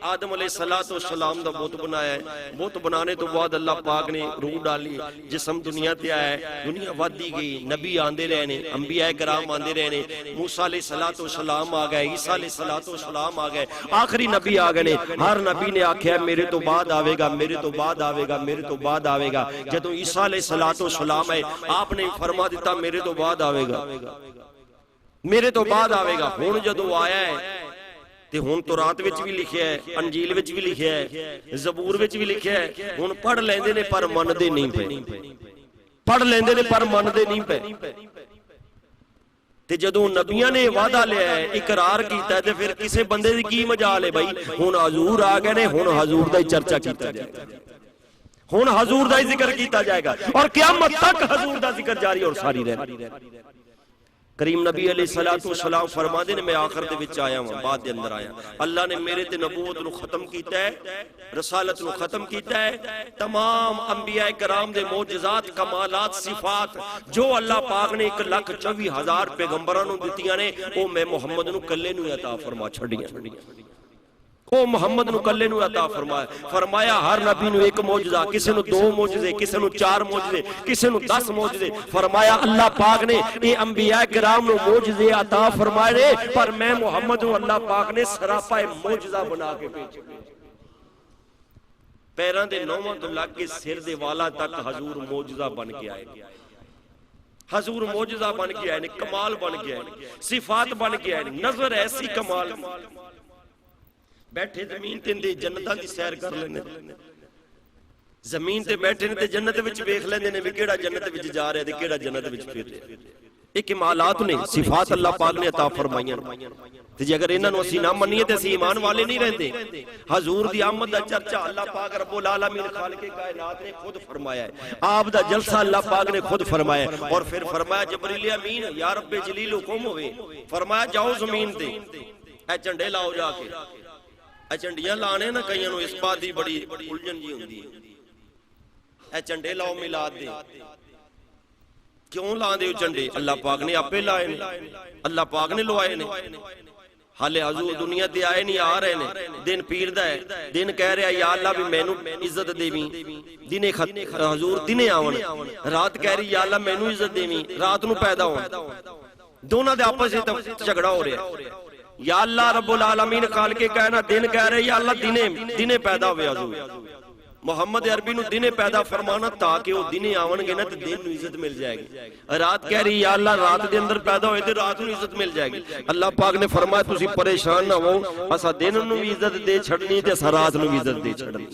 आदम अलैहिस्सलातु वस्सलाम दा बुत बनाया है। बुत बनाने तो बाद अल्लाह पाक ने रूह डाली, जिस्म दुनिया ते आया है, दुनिया वधदी गई, नबी आंदे रहे ने, अंबिया कराम आंदे रहे ने, मूसा अलैहिस्सलातु वस्सलाम आ गए, ईसा अलैहिस्सलातु वस्सलाम आ गए, आखिरी नबी आ गए ने। हर नबी ने आख्या मेरे तो बाद आवेगा, मेरे तो बाद आवेगा, मेरे तो बाद आवेगा। जदों ईसा अलैहिस्सलातु वस्सलाम आए, आपने फरमा दिता मेरे तो बाद आवेगा, मेरे तो बाद आवेगा। हुण जदों आया है ते हुण तौरात विच भी लिखिया है, अंजील विच भी लिखिया है, ज़बूर विच भी लिखिया है। हुण पढ़ लैंदे ने पर मनदे नहीं पे, पढ़ लैंदे ने पर मनदे नहीं पे। ते जदों नबियां ने वादा लिया है, इकरार कीता है, ते फिर किसे बंदे दी की मजाल है भाई। हुण हजूर आ गए ने, हुण हजूर दा ही चर्चा कीता जाएगा, हुण हजूर दा ही जिक्र कीता जाएगा, और क़यामत तक हजूर दा जिक्र जारी और सारी रहेगा। करीम नबी अलैहिस्सलातु वस्सलाम फरमाते ने मैं आखिर दे विच आया हां, बाद दे अंदर आया। अल्लाह ने मेरे ते नबूवत नूं खत्म कीता है, रसालत नूं खत्म कीता है। तमाम अंबिया कराम दे मौजज़ात, कमालात, सिफात जो अल्लाह पाक ने 1,24,000 पैगंबरां नूं दित्तियां ने, ओ मैं मुहम्मद नूं कल्ले नूं अता फरमा छड़ियां। ओ मुहम्मद नूं कल्ले नूं अता फरमाया। फरमाया हर नबी नूं एक मौजज़ा, किसे नूं 2 मौजज़े, किसे नूं 4 मौजज़े, किसे नूं 10 मौजज़े। फरमाया अल्लाह पाक ने ये अंबिया किराम नूं मौजज़े अता फरमाए, पर मैं मुहम्मद नूं अल्लाह पाक ने सरापा मौजज़ा बना के भेजा। पैरां दे नौवां तो लग के सिर दे वाला तक हजूर मौजज़ा बन के आए, हजूर मौजज़ा बन के आए, कमाल बन के आए, सिफात बन के आए, नजर ऐसी कमाल। बैठे जमीन ते जन्नतां दी सैर कर लेंदे, जमीन ते बैठे ने ते जन्नत विच वेख लेंदे ने भी केड़ा जन्नत विच जा रहा ते केड़ा जन्नत विच फिर रहा। ये कमालात ने, सिफात अल्लाह पाक ने अता फरमाईयां। ते जे अगर इन्हां नूं असीं ना मन्नीए ते असीं ईमान वाले नहीं रहंदे। हजूर दी आमद दा चर्चा अल्लाह पाक रब्बुल आलमीन खालिके कायनात ने खुद फरमाया है, आप दा जलसा अल्लाह पाक ने खुद फरमाया। और फिर फरमाया जिब्रील अमीन या रब्बे जलील हुक्म होवे, फरमाया जाओ जमीन ते ए झंडे लाओ जाके। झंडियां लाने ना कईयां नूं इस बात दी बड़ी उलझन जी हुंदी है, ए झंडे लाओ मिलाद दे, क्यों लांदे हो झंडे? अल्लाह पाक ने आपे लाए ने, अल्लाह पाक ने लवाए ने। हाले हजूर दुनिया ते आए नहीं, आ रहे ने। दिन पीर दा है, दिन कह रहा या अल्लाह भी मैनू इज्जत देवी, दिने हजूर दिने आवन, रात कह रही या अल्लाह मैनू इज्जत देवी, रात नूं पैदा होण। दोनों दे आपस विच झगड़ा हो रहा। या अल्लाह रब्बुल आलमीन खालिके कहना दिन कह रहे या अल्लाह दिने दिने पैदा होवे। हजूर मुहम्मद अरबी नूं दिने पैदा फरमाना ताकि वो दिने आवणगे ना ते दिन नूं इज्जत मिल जाएगी। रात कह रही या अल्लाह रात दे अंदर पैदा होए ते रात नूं इज्जत मिल जाएगी। अल्लाह पाक ने फरमाया तुसी परेशान ना हो, असा दिन नूं भी इज्जत दे छड़नी ते असा रात नूं भी इज्जत दे छड़नी।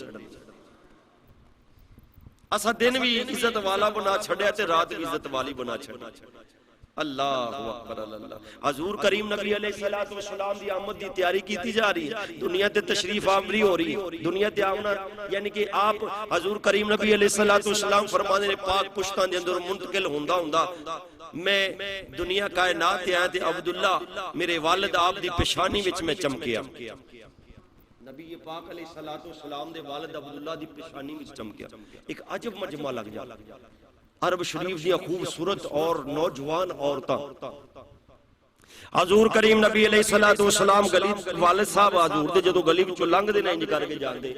असा दिन भी इज्जत वाला बना छड़िया ते रात भी इज्जत वाली बना छड़ी। अल्लाहु अकबर अल्लाह। हजूर करीम नबी अलैहिस्सलातु वस्सलाम दी आमद दी तैयारी की जा रही है, दुनिया ते तशरीफ आवरी हो रही है। दुनिया ते आवना यानी कि आप हजूर करीम नबी अलैहिस्सलातु वस्सलाम फरमाते ने पाक पुश्तां दे अंदर मुंतकिल हुंदा हुंदा मैं दुनिया कायनात ते आया ते अब्दुल्ला मेरे वालिद आप दी पेशानी विच मैं चमकिया। नबी पाक अलैहिस्सलातु वस्सलाम दे वालिद अब्दुल्ला दी पेशानी विच चमकिया। एक अजब मजमा लग जा। अरब शरीफ दी खूबसूरत और नौजवान औरतां, हजूर करीम नबी अलैहिस्सलातु वस्सलाम गली वालिद साहब हजूर दे जदों गली विचों लंघदे ने इंज करके जांदे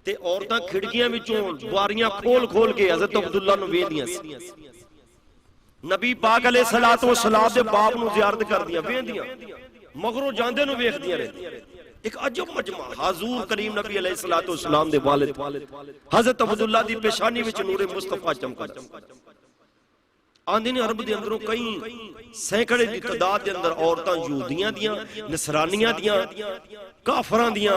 ते औरतां खिड़कियां विचों बारियां खोल खोल के हज़रत अब्दुल्ला नूं वेखदियां सी। नबी पाक अलैहिस्सलातु वस्सलाम दे बाप नूं ज़ियारत करदियां वेखदियां, मगरों जांदे नूं वेखदियां रहदियां। एक अजब मजमा हुज़ूर करीम नबी अलैहिस्सलातु वस्सलाम दे वालिद हज़रत अब्दुल्ला दी पेशानी विच नूरे मुस्तफा चमकदा। आंदे ने अरब दे अंदरों कई सैकड़े दी तादाद दे अंदर औरतां यहूदियां दियां, नसरानियां दियां, काफरां दियां,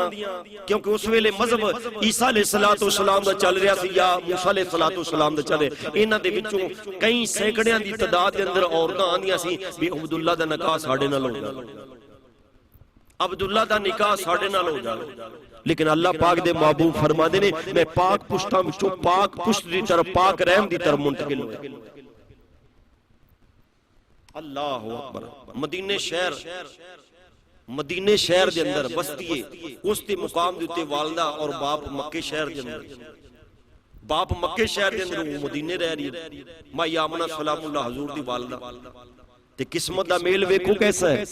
क्योंकि उस वेले मजहब ईसा अलैहिस्सलातु वस्सलाम दा चल रहा सी या मूसा अलैहिस्सलातु वस्सलाम दा चले। इन्हां दे विचों कई सैकड़ियां दी तादाद दे अंदर औरतां आंदियां सी भी अब्दुल्ला दा निकाह साडे नाल हो जाए, अब्दुल्ला दा निकाह साडे नाल हो जाए। लेकिन अल्लाह पाक दे महबूब फरमांदे ने मैं पाक पुश्तां विचों पाक पुश्त दी तरफ पाक रहम दी तरफ मुंतकिल होया। अल्लाह अकबर। मदीने शहर दे अंदर बस्ती है, उस ते मुकाम दे उत्ते वालदा और बाप मक्के शहर दे अंदर, बाप मक्के शहर दे अंदर, वो मदीने रह रही है। माई आमना सलामुल्लाह हुजूर दी वालदा ते किस्मत दा मेल वेखो कैसा है।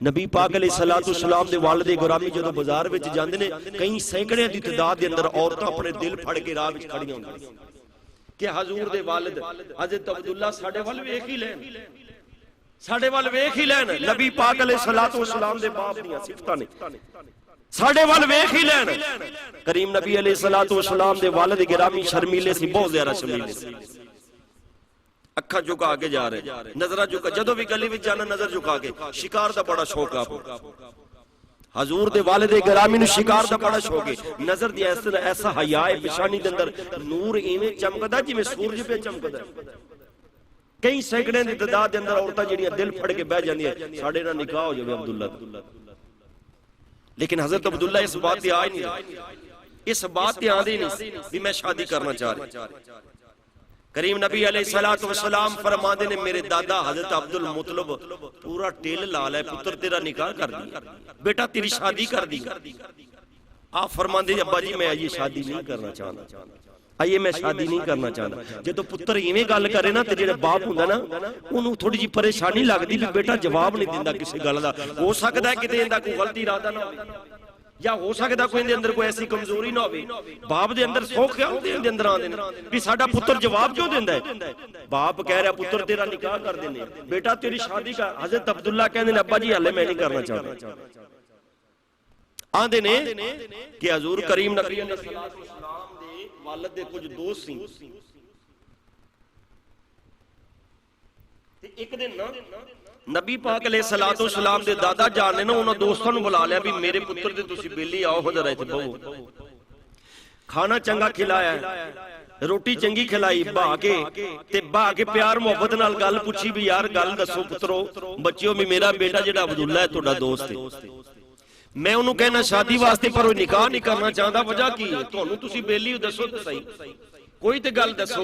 नबी पाक अलैहिस्सलातु वस्सलाम दे वालिद गुरामी जदों बाजार विच जांदे ने, कई सैकड़े दी तादाद दे अंदर औरतां अपने दिल फड़ के राह विच खड़ियां होंदियां कि हुजूर दे वालिद हज़रत अब्दुल्ला साडे वल वेख ही लैन, साडे वल वेख ही लैन। नबी पाक अलैहिस्सलातु वस्सलाम दे बाप दीयां सिफतां ने, साडे वल वेख ही लैन। करीम नबी अलैहिस्सलातु वस्सलाम दे वालिद गिरामी शर्मीले सी, बहुत ज्यादा शर्मीले सी। अखा झुका के जा रहे, नजर झुका, जदों भी गली विच जाना नजर झुका के। शिकार दा बड़ा शौक आपको, हजूर दे वालिद गिरामी नूं शिकार दा बड़ा शौक है। नजर दी ऐसा हया है, पेशानी दे अंदर नूर इवें चमकदा जिवें सूरज पे चमकदा। कई सैकड़े दी तादाद दे अंदर औरतां जिहड़ियां दिल फड़ के बह जांदियां साडे नाल निकाह हो जावे अब्दुल्ला दा। लेकिन हजरत अब्दुल्ला इस बात ते आ ही नहीं, इस बात ते आंदे नहीं भी मैं शादी करना चाह रहा। करीम नबी अलैहिस्सलातु वस्सलाम फरमाते ने मेरे दादा हजरत अब्दुल मुतलब पूरा टेल लाल है, पुत्र तेरा निकाह कर दी, बेटा तेरी शादी कर दी। आप फरमाते अब्बा जी मैं ये शादी नहीं करना चाहता, आइए मैं शादी नहीं करना चाहता। जो तो पुत्र इवें गल करे ना, जेड़ा बाप हुंदा ना उन्होंने थोड़ी जी परेशानी लगती भी बेटा जवाब नहीं दिंदा किसी गल दा। हो सकता है किते इहदा कोई गलती इरादा ना हो, या हो सकता कोई इहदे अंदर कोई ऐसी कमजोरी ना हो। बाप दे अंदर सौ ख्याल दे अंदर आंदे ने भी साडा पुत्र जवाब क्यों दिंदा है। बाप कह रहा पुत्र तेरा निकाह कर देने, बेटा तेरी शादी का। हजरत अब्दुल्ला कहंदे ने अब्बा जी हाले मैं नहीं करना चाहता। आंदे ने कि हजूर करीम नबी अलैहिस्सलातु वस्सलाम दे वालिद दे कुछ दोस्त सी ते एक दिन ना नबी पाक अलैहिस्सलातु वस्सलाम दे दादा जान ने ना उन्हां दोस्तां नूं बुला लिया भी मेरे पुत्र दे तुसीं बेली आओ हो जरा इत्थे बहो। खाना चंगा खिलाया, रोटी चंगी खिलाई, बहा के प्यार मुहब्बत नाल गल पुछी भी यार गल दसो पुत्रो बच्चियो भी मेरा बेटा जिहड़ा अब्दुल्ला है तुहाडा दोस्त है, मैं उन्होंने कहना शादी वास्ते पर वो निकाह नहीं करना चाहता, वजह की है तुहानू तुसीं बेली दसो तो सही, कोई तो गल दसो।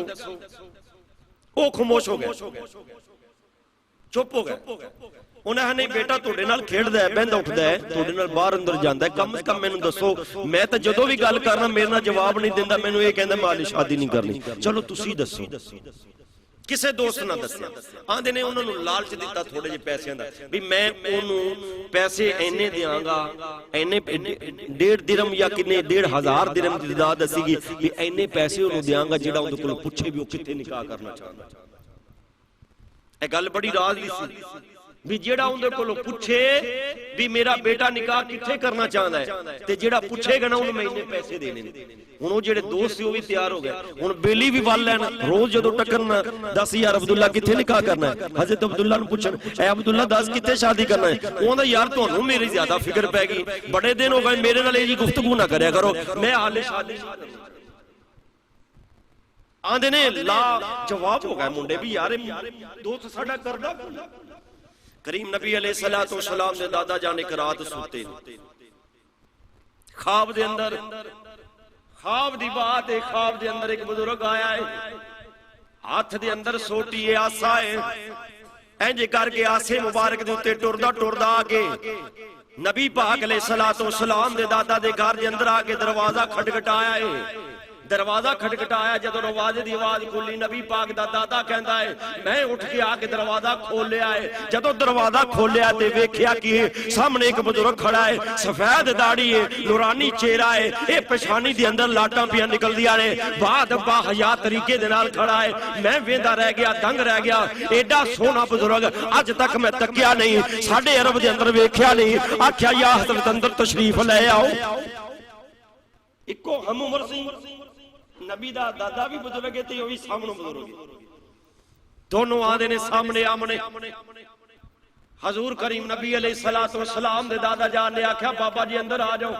वो खामोश हो गया, चुप हो गया। उन्हें नहीं बेटा तुहाडे नाल खेडदा है, बहिंदा उठदा है, तुहाडे नाल बाहर अंदर जांदा है, कम से कम मैनूं दसो। मैं तो जदों भी गल करना मेरे नाल जवाब नहीं दिंदा, मैनूं ये कहंदा मैं शादी नहीं करनी। चलो तुसीं दसो, किसे दोस्त ना दसिया। आंदे ने उन्होंने लालच दिता थोड़े जे पैसों का भी मैं उन्होंने पैसे इन्ने देंगा, इन्ने 1.5 दिरहम या किन्ने 1.5 दिरहम की तादाद दसीगी भी इन्ने पैसे उन्होंने देंगा जिहड़ा उहदे कोलों पुछे भी वो कित्थे निकाह करना चाहता। यह गल बड़ी राज दी सी भी जेड़ा उहदे कोलों पुछे भी मेरा बेटा निकाह कित्थे करना चाहता है ते जेड़ा पुछेगा ना उन्हें मैं इन्ने पैसे देने ने। हुण वो जेड़े दोस्त सी वो भी तैयार हो गए, हुण बेली भी वल लैन रोज जदों टकरना 10,000 अब्दुल्ला कित्थे निकाह करना है। हजरत अब्दुल्ला नूं पुछन ऐ अब्दुल्ला दस कित्थे शादी करना है। उहदा यार तुहानूं मेरी ज्यादा फिक्र पै गई, बड़े दिन हो गए मेरे नाल इह जी गुफ्तगू ना करया करो, मैं हाले शादी। आंदे ने ला जवाब हो गए मुंडे भी यार दोस्त साडा करदा। करीम नबी अलैहिस्सलातु वस्सलाम दे दादा जान एक रात सुते, ख्वाब दे अंदर, ख्वाब दी बात है, ख्वाब दे अंदर एक बुजुर्ग आया है, हाथ दे अंदर सोटी है, आसा है, इंज करके आसे मुबारक दे उत्ते टुरदा टुरदा आके नबी पाक अलैहिस्सलातु वस्सलाम दे दादा दे घर दे अंदर आके दरवाजा खटखटाया है। दरवाजा खटखटाया, जदों दरवाजे की आवाज खुली, नबी पाक दा दादा कहता है मैं उठ के आके दरवाजा खोलिया है। जदों दरवाजा खोलिया ते वेख्या कि सामने एक बुजुर्ग खड़ा है, सफेद दाढ़ी है, नूरानी चेहरा है, ये पेशानी दे अंदर लाटां पियां निकलदियां ने, बाद बाहया तरीके दे नाल खड़ा है। मैं वेंदा रह गया, दंग रह गया, एडा सोहना बुजुर्ग अज तक मैं तकिया नहीं, साडे अरब दे अंदर वेख्या नहीं। आख्या या हज़रत अंदर तशरीफ ले आओ। इको हम उमर सी, नबी दा दादा भी बुजुर्ग है ते ओ भी सामने बुजुर्ग है, दोनों आदे ने सामने आमने। हजूर करीम नबी अलैहिस्सलातु वस्सलाम दे दादा जान ने आख्या बाबा जी अंदर आ जाओ,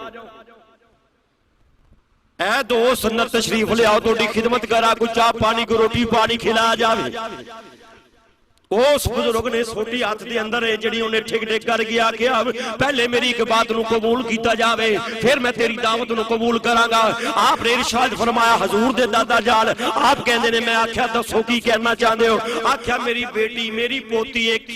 ऐ दोस्त अंदर तशरीफ ले आओ, थोड़ी खिदमत करा, कुछ चाह पानी को रोटी पानी खिलाया जावे। उस बुजुर्ग ने सोटी हाथ के अंदर है जी उन्हें ठिक ठिक कर गया कि पहले मेरी एक बात नू कबूल किया जावे, फिर मैं तेरी दावत नू कबूल करांगा। आपने इरशाद फरमाया हजूर दे दादा जान, आप कहते ने मैं आख्या दसो की कहना चाहते हो। आख्या मेरी बेटी मेरी पोती एक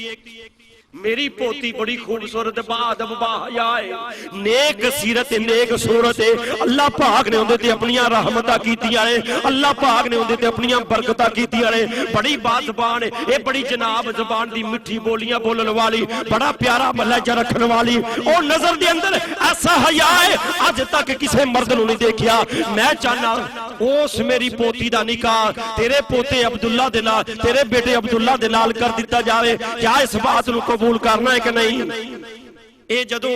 मेरी पोती बड़ी खूबसूरत बादब बाहया है, नेक सीरत नेक सूरत है। अल्लाह पाक ने उन्हें अपनियां रहमतां कीतियां ने, अल्लाह पाक ने उन्हें अपनियां बरकतां कीतियां ने। बड़ी बाज़बान है, ये बड़ी जनाब जबान दी मिठी बोलियां बोलने वाली, बड़ा प्यारा लहजा रखने वाली। और नजर दे अंदर ऐसा हया है अज तक किसी मर्द नूं नहीं देखिया। मैं चाहना उस मेरी पोती दा निकाह तेरे पोते अब्दुल्ला दे नाल, तेरे बेटे अब्दुल्ला दे नाल कर दिता जावे। क्या इस बात नूं कबूल करना है कि नहीं? ए जदों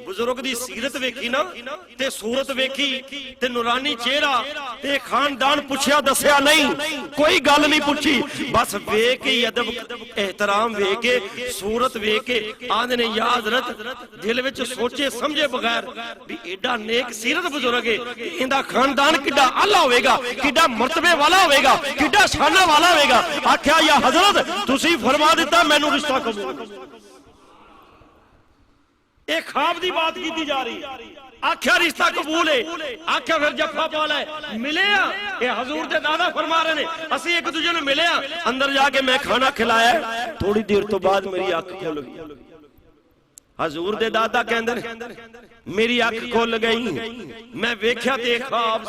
बुजुर्ग दी सीरत वेखी ना ते सूरत वेखी ते नूरानी चेहरा ते खानदान पुछया दसया नहीं, कोई गल नहीं पूछी, बस वेख के अदब एहतराम वेख के सूरत वेख के आंदे ने या हज़रत दिल विच सोचे समझे बगैर भी एडा नेक सीरत बुजुर्ग है, इंदा खानदान किड्डा आला होवेगा, किड्डा मर्तबे वाला होवेगा, किड्डा शाना वाला होवेगा। आख्या या हज़रत तुसी फरमा दिता मैनू रिश्ता कबूल। एक ख्वाब की बात की जा रही, आख्या रिश्ता कबूल है। आख्या फिर जफा पा ले मिले ये हजूर दे दादा फरमा रहे ने असि एक दूजे ने मिले, अंदर जाके मैं खाना खिलाया, थोड़ी देर तो बाद मेरी अख खुल गई। हजूर दे दादा कहंदे मेरी अख खुल गई, मैं वेख्या ते ख्वाब,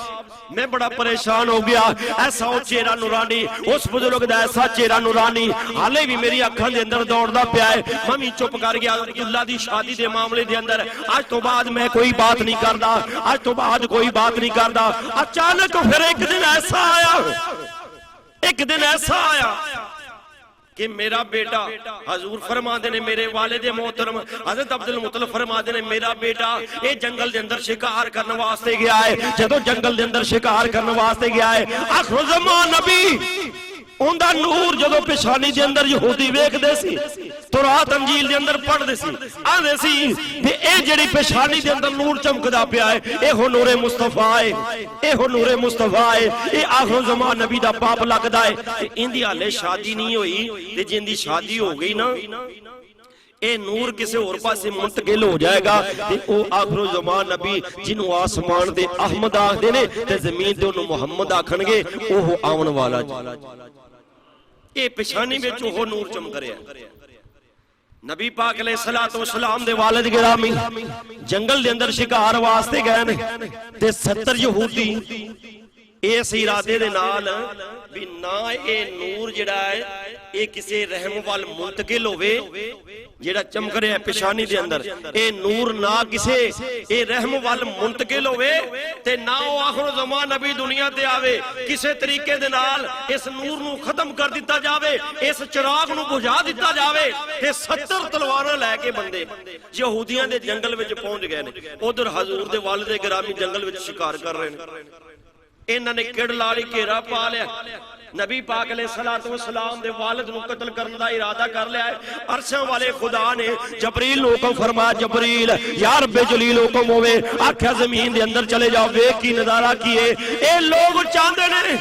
मैं बड़ा परेशान हो गया। ऐसा वो चेहरा नूरानी, उस बुजुर्ग दा ऐसा चेहरा नूरानी हाले भी मेरी अखां दे अंदर दौड़दा पिया है। मैं भी चुप कर गया। अब्दुल्ला दी शादी दे मामले दे अंदर आज तो बाद मैं कोई बात नहीं करदा, आज तो बाद कोई बात नहीं करदा। अचानक फिर एक दिन ऐसा आया, एक दिन ऐसा आया कि मेरा बेटा हजूर फरमाते ने मेरे वालिद मोहतरम हजरत अब्दुल मुत्तलिब फरमाते ने मेरा बेटा ये जंगल के अंदर शिकार करने वास्ते गया है। जदों जंगल के अंदर शिकार करने वास्ते गया है, आखिर ज़मान नबी उनका नूर जदों पेशानी के अंदर यहूदी वेखदे सी, तौरात अंजील के अंदर पढ़दे सी, आंदे सी कि ए जिहड़ी पेशानी के अंदर नूर चमकदा पिया है, एहो नूरे मुस्तफा है, एहो नूरे मुस्तफा है, ये आखिर ज़मान नबी दा पाप लगदा है। ते इंदी हाले शादी नहीं होई, ते जिंदी शादी हो गई ना ए नूर किसी और पासे मुंतकिल हो जाएगा। ते ओ आखिर ज़मान नबी जिन्हों आसमान दे अहमद आखदे ने ते जमीन ते ओनू मुहम्मद आखणगे, ओह आउण वाला ये पेशानी में ओह नूर चमक रहा। नबी पाक अलैहिस्सलातु वस्सलाम दे वालिद गिरामी जंगल दे अंदर शिकार वास्ते गए ने ते 70 यहूदी इस इरादे दे नाल भी ना ये नूर जिहड़ा है ये किसी रहम वाल मुंतकिल होवे, जेड़ा चमक रहा है पेशानी दे अंदर ए नूर ना किसे ए रहम वाल मुंतकिल होवे ते ना ओ आखिर ज़मान नबी दुनिया ते आवे, किसे तरीके दे नाल इस नूर नू खत्म कर दिता जावे, इस चिराग नू बुझा दिता जावे। ते 70 तलवारां लैके बंदे यहूदियां दे जंगल विच पहुंच गए ने। उधर हजूर दे वालिद गिरामी जंगल विच शिकार कर रहे ने। इन्हां ने किड़ ला ली, घेरा पा लिया, नबी पाक अलैहिस्सलातु वस्सलाम दे वालिद नू कत्ल करने का इरादा कर लिया है। अरशां वाले खुदा ने जबरील नू हुक्म फरमाया, जबरील या रब्बे जलील हुक्म होवे, आख्या जमीन दे अंदर चले जाओ, वेख की नजारा किए। ए लोग चाहते ने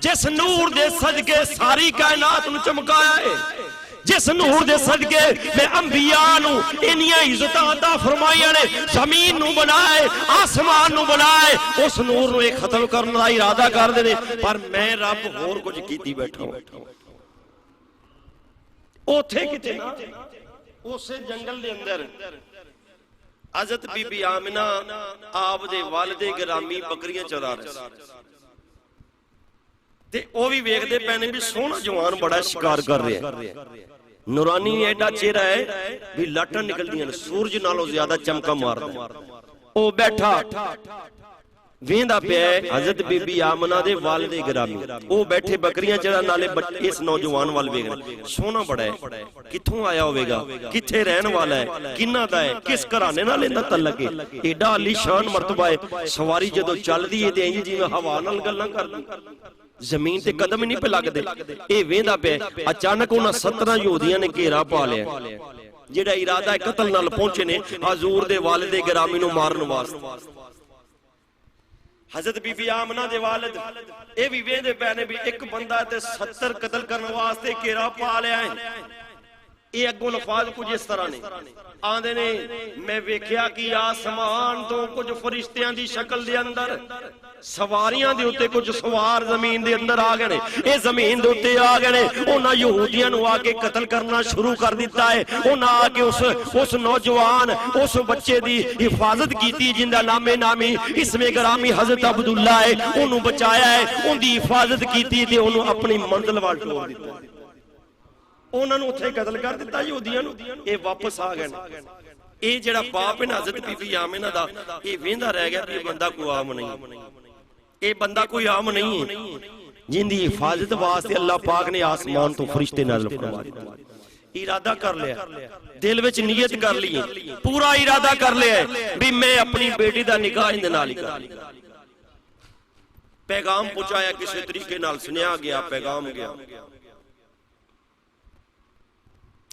जिस नूर दे सदके सारी कायनात नू चमकाया है, जिस नूर दे सदके मैं अंबिया नू इन्नियां इज्जतां अता फरमाईयां ने, जमीन नू बनाए आसमान नू बनाए, उस नूर नू एक खत्म करने का इरादा करदे ने। पर मैं रब होर कुछ कीती बैठा हूं। ओथे किते ना उस जंगल दे अंदर हज़रत बीबी आमिना आप दे वालिदे गिरामी बकरियां चरा रहे ते ओ भी वेखदे पए ने भी सोहना जवान बड़ा शिकार कर रहा है, नूरानी एडा चेहरा है भी लाटां निकलदियां ने, सूरज नालों ज्यादा चमका मारदा। ओ बैठा वेंदा पे हज़रत बीबी आमना दे वालिदे गिरामी, ओ बैठे बकरियां चरा नाले इस नौजवान वाल वेख रहे, सोहना बड़ा है, कित्थों आया होवेगा, कित्थे रहन वाला है, किन्ना दा है, किस घराने नाल इंदा तल्लक है, एडा आलीशान मर्तबा है। सवारी जदों चलदी है ते इंज जिवें हवा नाल गल्लां करदी, जमीन ते कदम ही नहीं पे लगदे। ए वेंदा पे अचानक उन्हां 17 यहूदियां ने घेरा पा लिया, जेड़ा इरादा कतल नाल पहुंचे ने हजूर दे वालिदे गिरामी नूं मारन वास्ते। हज़रत बीबी आमना दे वालिद ए भी वेंदे पए ने भी एक बंदा ते 70 कतल करने वास्ते घेरा पा लिया है। ये अगों लफाज कुछ इस तरह ने आंदे ने, मैं वेख्या कि आसमान तो कुछ फरिश्तियां दी शक्ल दे अंदर सवारियां दे उत्ते कुछ सवार जमीन दे अंदर आ गए ने, ये जमीन दे उत्ते आ गए ने, उन्हां यहूदियां नूं आके कत्ल करना शुरू कर दिता है। उन्हां आके उस नौजवान उस बच्चे दी हिफाजत कीती जिंदा नामे नामी इसमें गिरामी हज़रत अब्दुल्ला है, उन्होंने बचाया है, उनकी हिफाजत कीती ते उन्होंने अपनी मंजिल वाल टोर दिता, उन्होंने उत्थे कत्ल कर दिता यहूदियां नूं। ये वापस आ गए। ये जेड़ा पाप है ना हज़रत बीबी आमिना दा, ये वेंदा रह गया कि बंदा कोई आम नहीं, ये बंदा कोई आम नहीं है, जिंदी हिफाजत वास्ते अल्लाह पाक ने आसमान तो फरिश्ते नाज़िल फरमाए। इरादा कर लिया, दिल विच नीयत कर ली, पूरा इरादा कर लिया भी मैं अपनी बेटी दा निकाह इहदे नाल ही कर लूं। पैगाम पहुंचाया किसी तरीके नाल, सुनिया गया, पैगाम गया।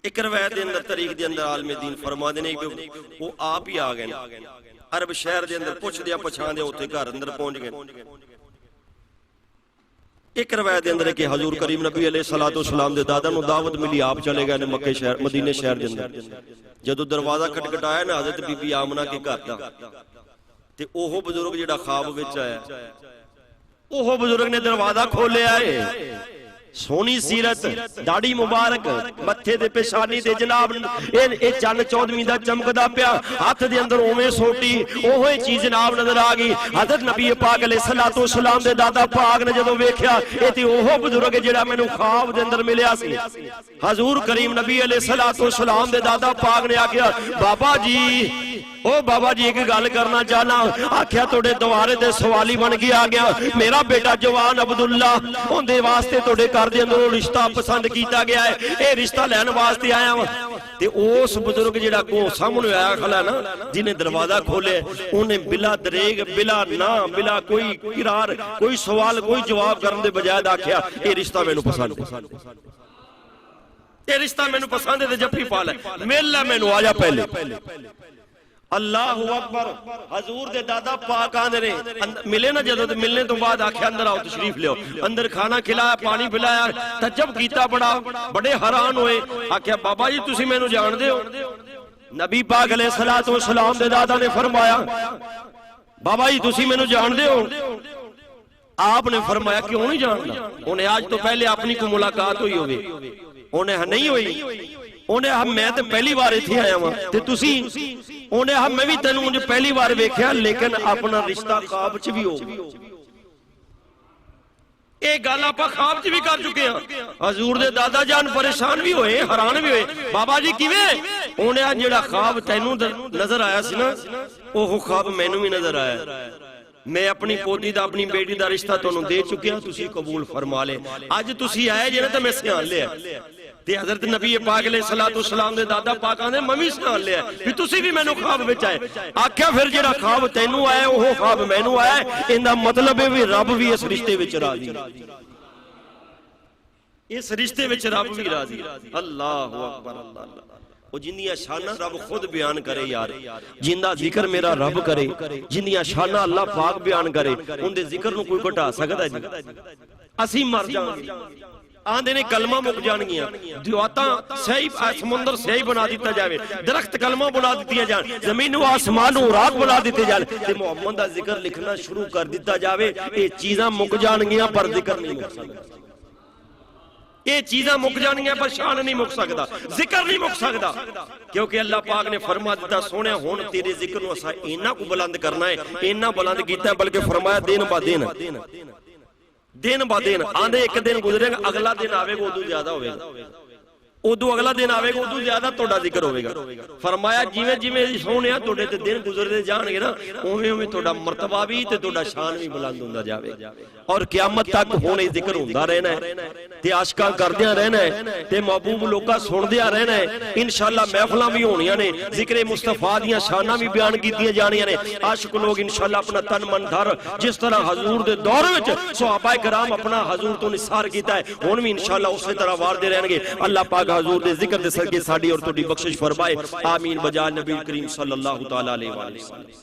एक रवायत के अंदर तारीख के अंदर आलमे दीन फरमाते ने कि वो आप ही आ गए अरब शहर के अंदर, पुछदे पछाणदे उत्थे घर अंदर पहुंच गए। एक रवायत के अंदर कि हजूर करीम नबी अलैहिस्सलातु वस्सलाम दे दादा नूं दावत मिली, आप चले गए मक्के शहर मदीने शहर के अंदर। जदों दरवाजा खटखटाया ना हज़रत बीबी आमना के घर दा, ते ओह बुजुर्ग जिहड़ा ख्वाब विच आया, ओह बुजुर्ग ने दरवाजा खोलिया है, सोनी सीरत, दाढ़ी मुबारक, मत्थे ते पेशानी ते जनाब ए चन्न चौदहवीं दा चमकदा पिया, हाथ दे अंदर ओवें सोटी, ओहो ही चीज जनाब नजर आ गई। हज़रत नबी पाक अलैहिस्सलातु वस्सलाम दे दादा पाक ने जदों वेख्या ए ते ओहो बुजुर्ग जेड़ा मैनूं ख्वाब दे अंदर मिलिया सी। हजूर करीम नबी अलैहिस्सलातु वस्सलाम दे दादा पाक ने आख्या, बाबा जी ओ बाबा जी एक गल करना चाहना। आख्या तोड़े द्वारे ते सवाली बन के आ गया, मेरा बेटा जवान अब्दुल्ला उनके वास्ते तोड़े घर दे अंदर रिश्ता पसंद किया गया है, ये रिश्ता लैन वास्ते आया वा। ते उस बुजुर्ग जिहड़ा को सामने आया खला ना, जिन्हें दरवाजा खोले, उन्हें बिला दरेग बिला ना बिला कोई किरार कोई सवाल कोई जवाब करने के बजाय आख्या ये रिश्ता मैनू पसंद, ये रिश्ता मैनू पसंद है, जफ्फी पा ले मिल लै मैनू, आजा पहले। अल्लाहु अकबर। हजूर दे दादा पाक आंदे ने, मिले ना जदों, मिलने तो बाद आख्या अंदर आओ तशरीफ लियो। अंदर खाना खिलाया, पानी पिलाया, तजब कीता, बड़े हैरान होए। आख्या बाबा जी तुसी मैनू जानदे हो? नबी पाक अलैहिस्सलातु वस्सलाम दे दादा ने फरमाया, बाबा जी तुसी मैनू जानदे हो? आपने फरमाया क्यों नहीं जानदा? उन्हें आज तो पहले अपनी को मुलाकात हुई होवे, उन्हें नहीं हुई। उन्हें हम मैं तो पहली बार इत्थे आया वां ते तुसी, उन्हें हम मैं भी तैनूं उन्हें पहली बार वेख्या, लेकिन अपना रिश्ता ख्वाब च भी हो ये गल आप ख्वाब च भी कर चुके हैं। हजूर दे दादा जान परेशान भी होए, हैरान भी होए, बाबा जी किवें? उन्हें जेड़ा ख्वाब तैनूं नजर आया सी ना, ओह ख्वाब मैनूं भी नजर आया। मैं अपनी पोती दा अपनी बेटी दा रिश्ता तुहानूं दे चुकिया, तुसी कबूल फरमा ले। अज तुसी आए जे ना ते मैं सियान लिया ते हज़रत नबी पाक अलैहिस्सलातु वस्सलाम दे दादा पाक ने मैं भी सियान लिया भी तुसी भी मैनू ख्वाब विच आए। आख्या फिर जेड़ा ख्वाब तैनू आया ओह ख्वाब मैनू आया, इंदा मतलब है भी रब भी इस रिश्ते विच राजी, इस रिश्ते विच रब भी राजी। अल्लाहु अकबर। अल्लाह जिंदियां शाना रब खुद बयान करे यार, जिंदा जिक्र मेरा रब करे, जिंदियां शाना अल्लाह पाक बयान करे, उनके जिक्र नूं कोई घटा सकदा जी? असीं मर जावांगे, आंदे ने कलमा मुक जाणगियां, दुआतां सही समुंदर सही बना दिता जाए, दरख्त कलमा बना दित्तियां जान, जमीन व आसमान नूं राख बना दिते जान, ते मुहम्मद दा जिक्र लिखना शुरू कर दिता जाए। ये चीज़ां मुक जाणगियां पर जिक्र नहीं मुक सकदा। ये चीज़ां मुक जानियां पर शान नहीं मुक सकता, जिक्र नहीं मुक सकता, क्योंकि अल्लाह पाक ने फरमा दिता सोने हुण तेरे जिक्र नूं असां इन्ना को बुलंद करना है, इन्ना बुलंद कीता, बल्कि फरमाया दिन ब दिन आंदे एक दिन गुजरेगा, अगला दिन आवेगा उदों ज्यादा होवेगा, उदों अगला दिन आवेगा उदों ज्यादा तुहाडा जिक्र होवेगा। फरमाया जिवें जिवें सोहणिया तुहाडे ते दिन गुजरदे जाणगे ना, उवें उवें तुहाडा मर्तबा भी ते तुहाडा शान भी बुलंद हुंदा जावेगा, और क़यामत तक हुण इह जिक्र हुंदा रहना है ते आशिकां करदियां रहना है ते महबूब लोकां सुणदियां रहना है। इंशाअल्लाह महफिलां भी होणियां ने, जिक्र मुस्तफा दियां शानां भी बयान कीतियां जाणियां ने। आशिक लोग इंशाअल्लाह अपना तन मन धर जिस तरह हजूर दे दौर विच सहाबा कराम अपना हजूर तो निसार कीता है, हुण भी इंशाअल्लाह उसी तरह वारदे रहणगे। अल्लाह पाक हजूर दे जिक्र दे सदके साडी और तुहाडी बख्शिश फरमाए। आमीन बजा नबी करीम सल्लल्लाहु तआला अलैहि वसल्लम।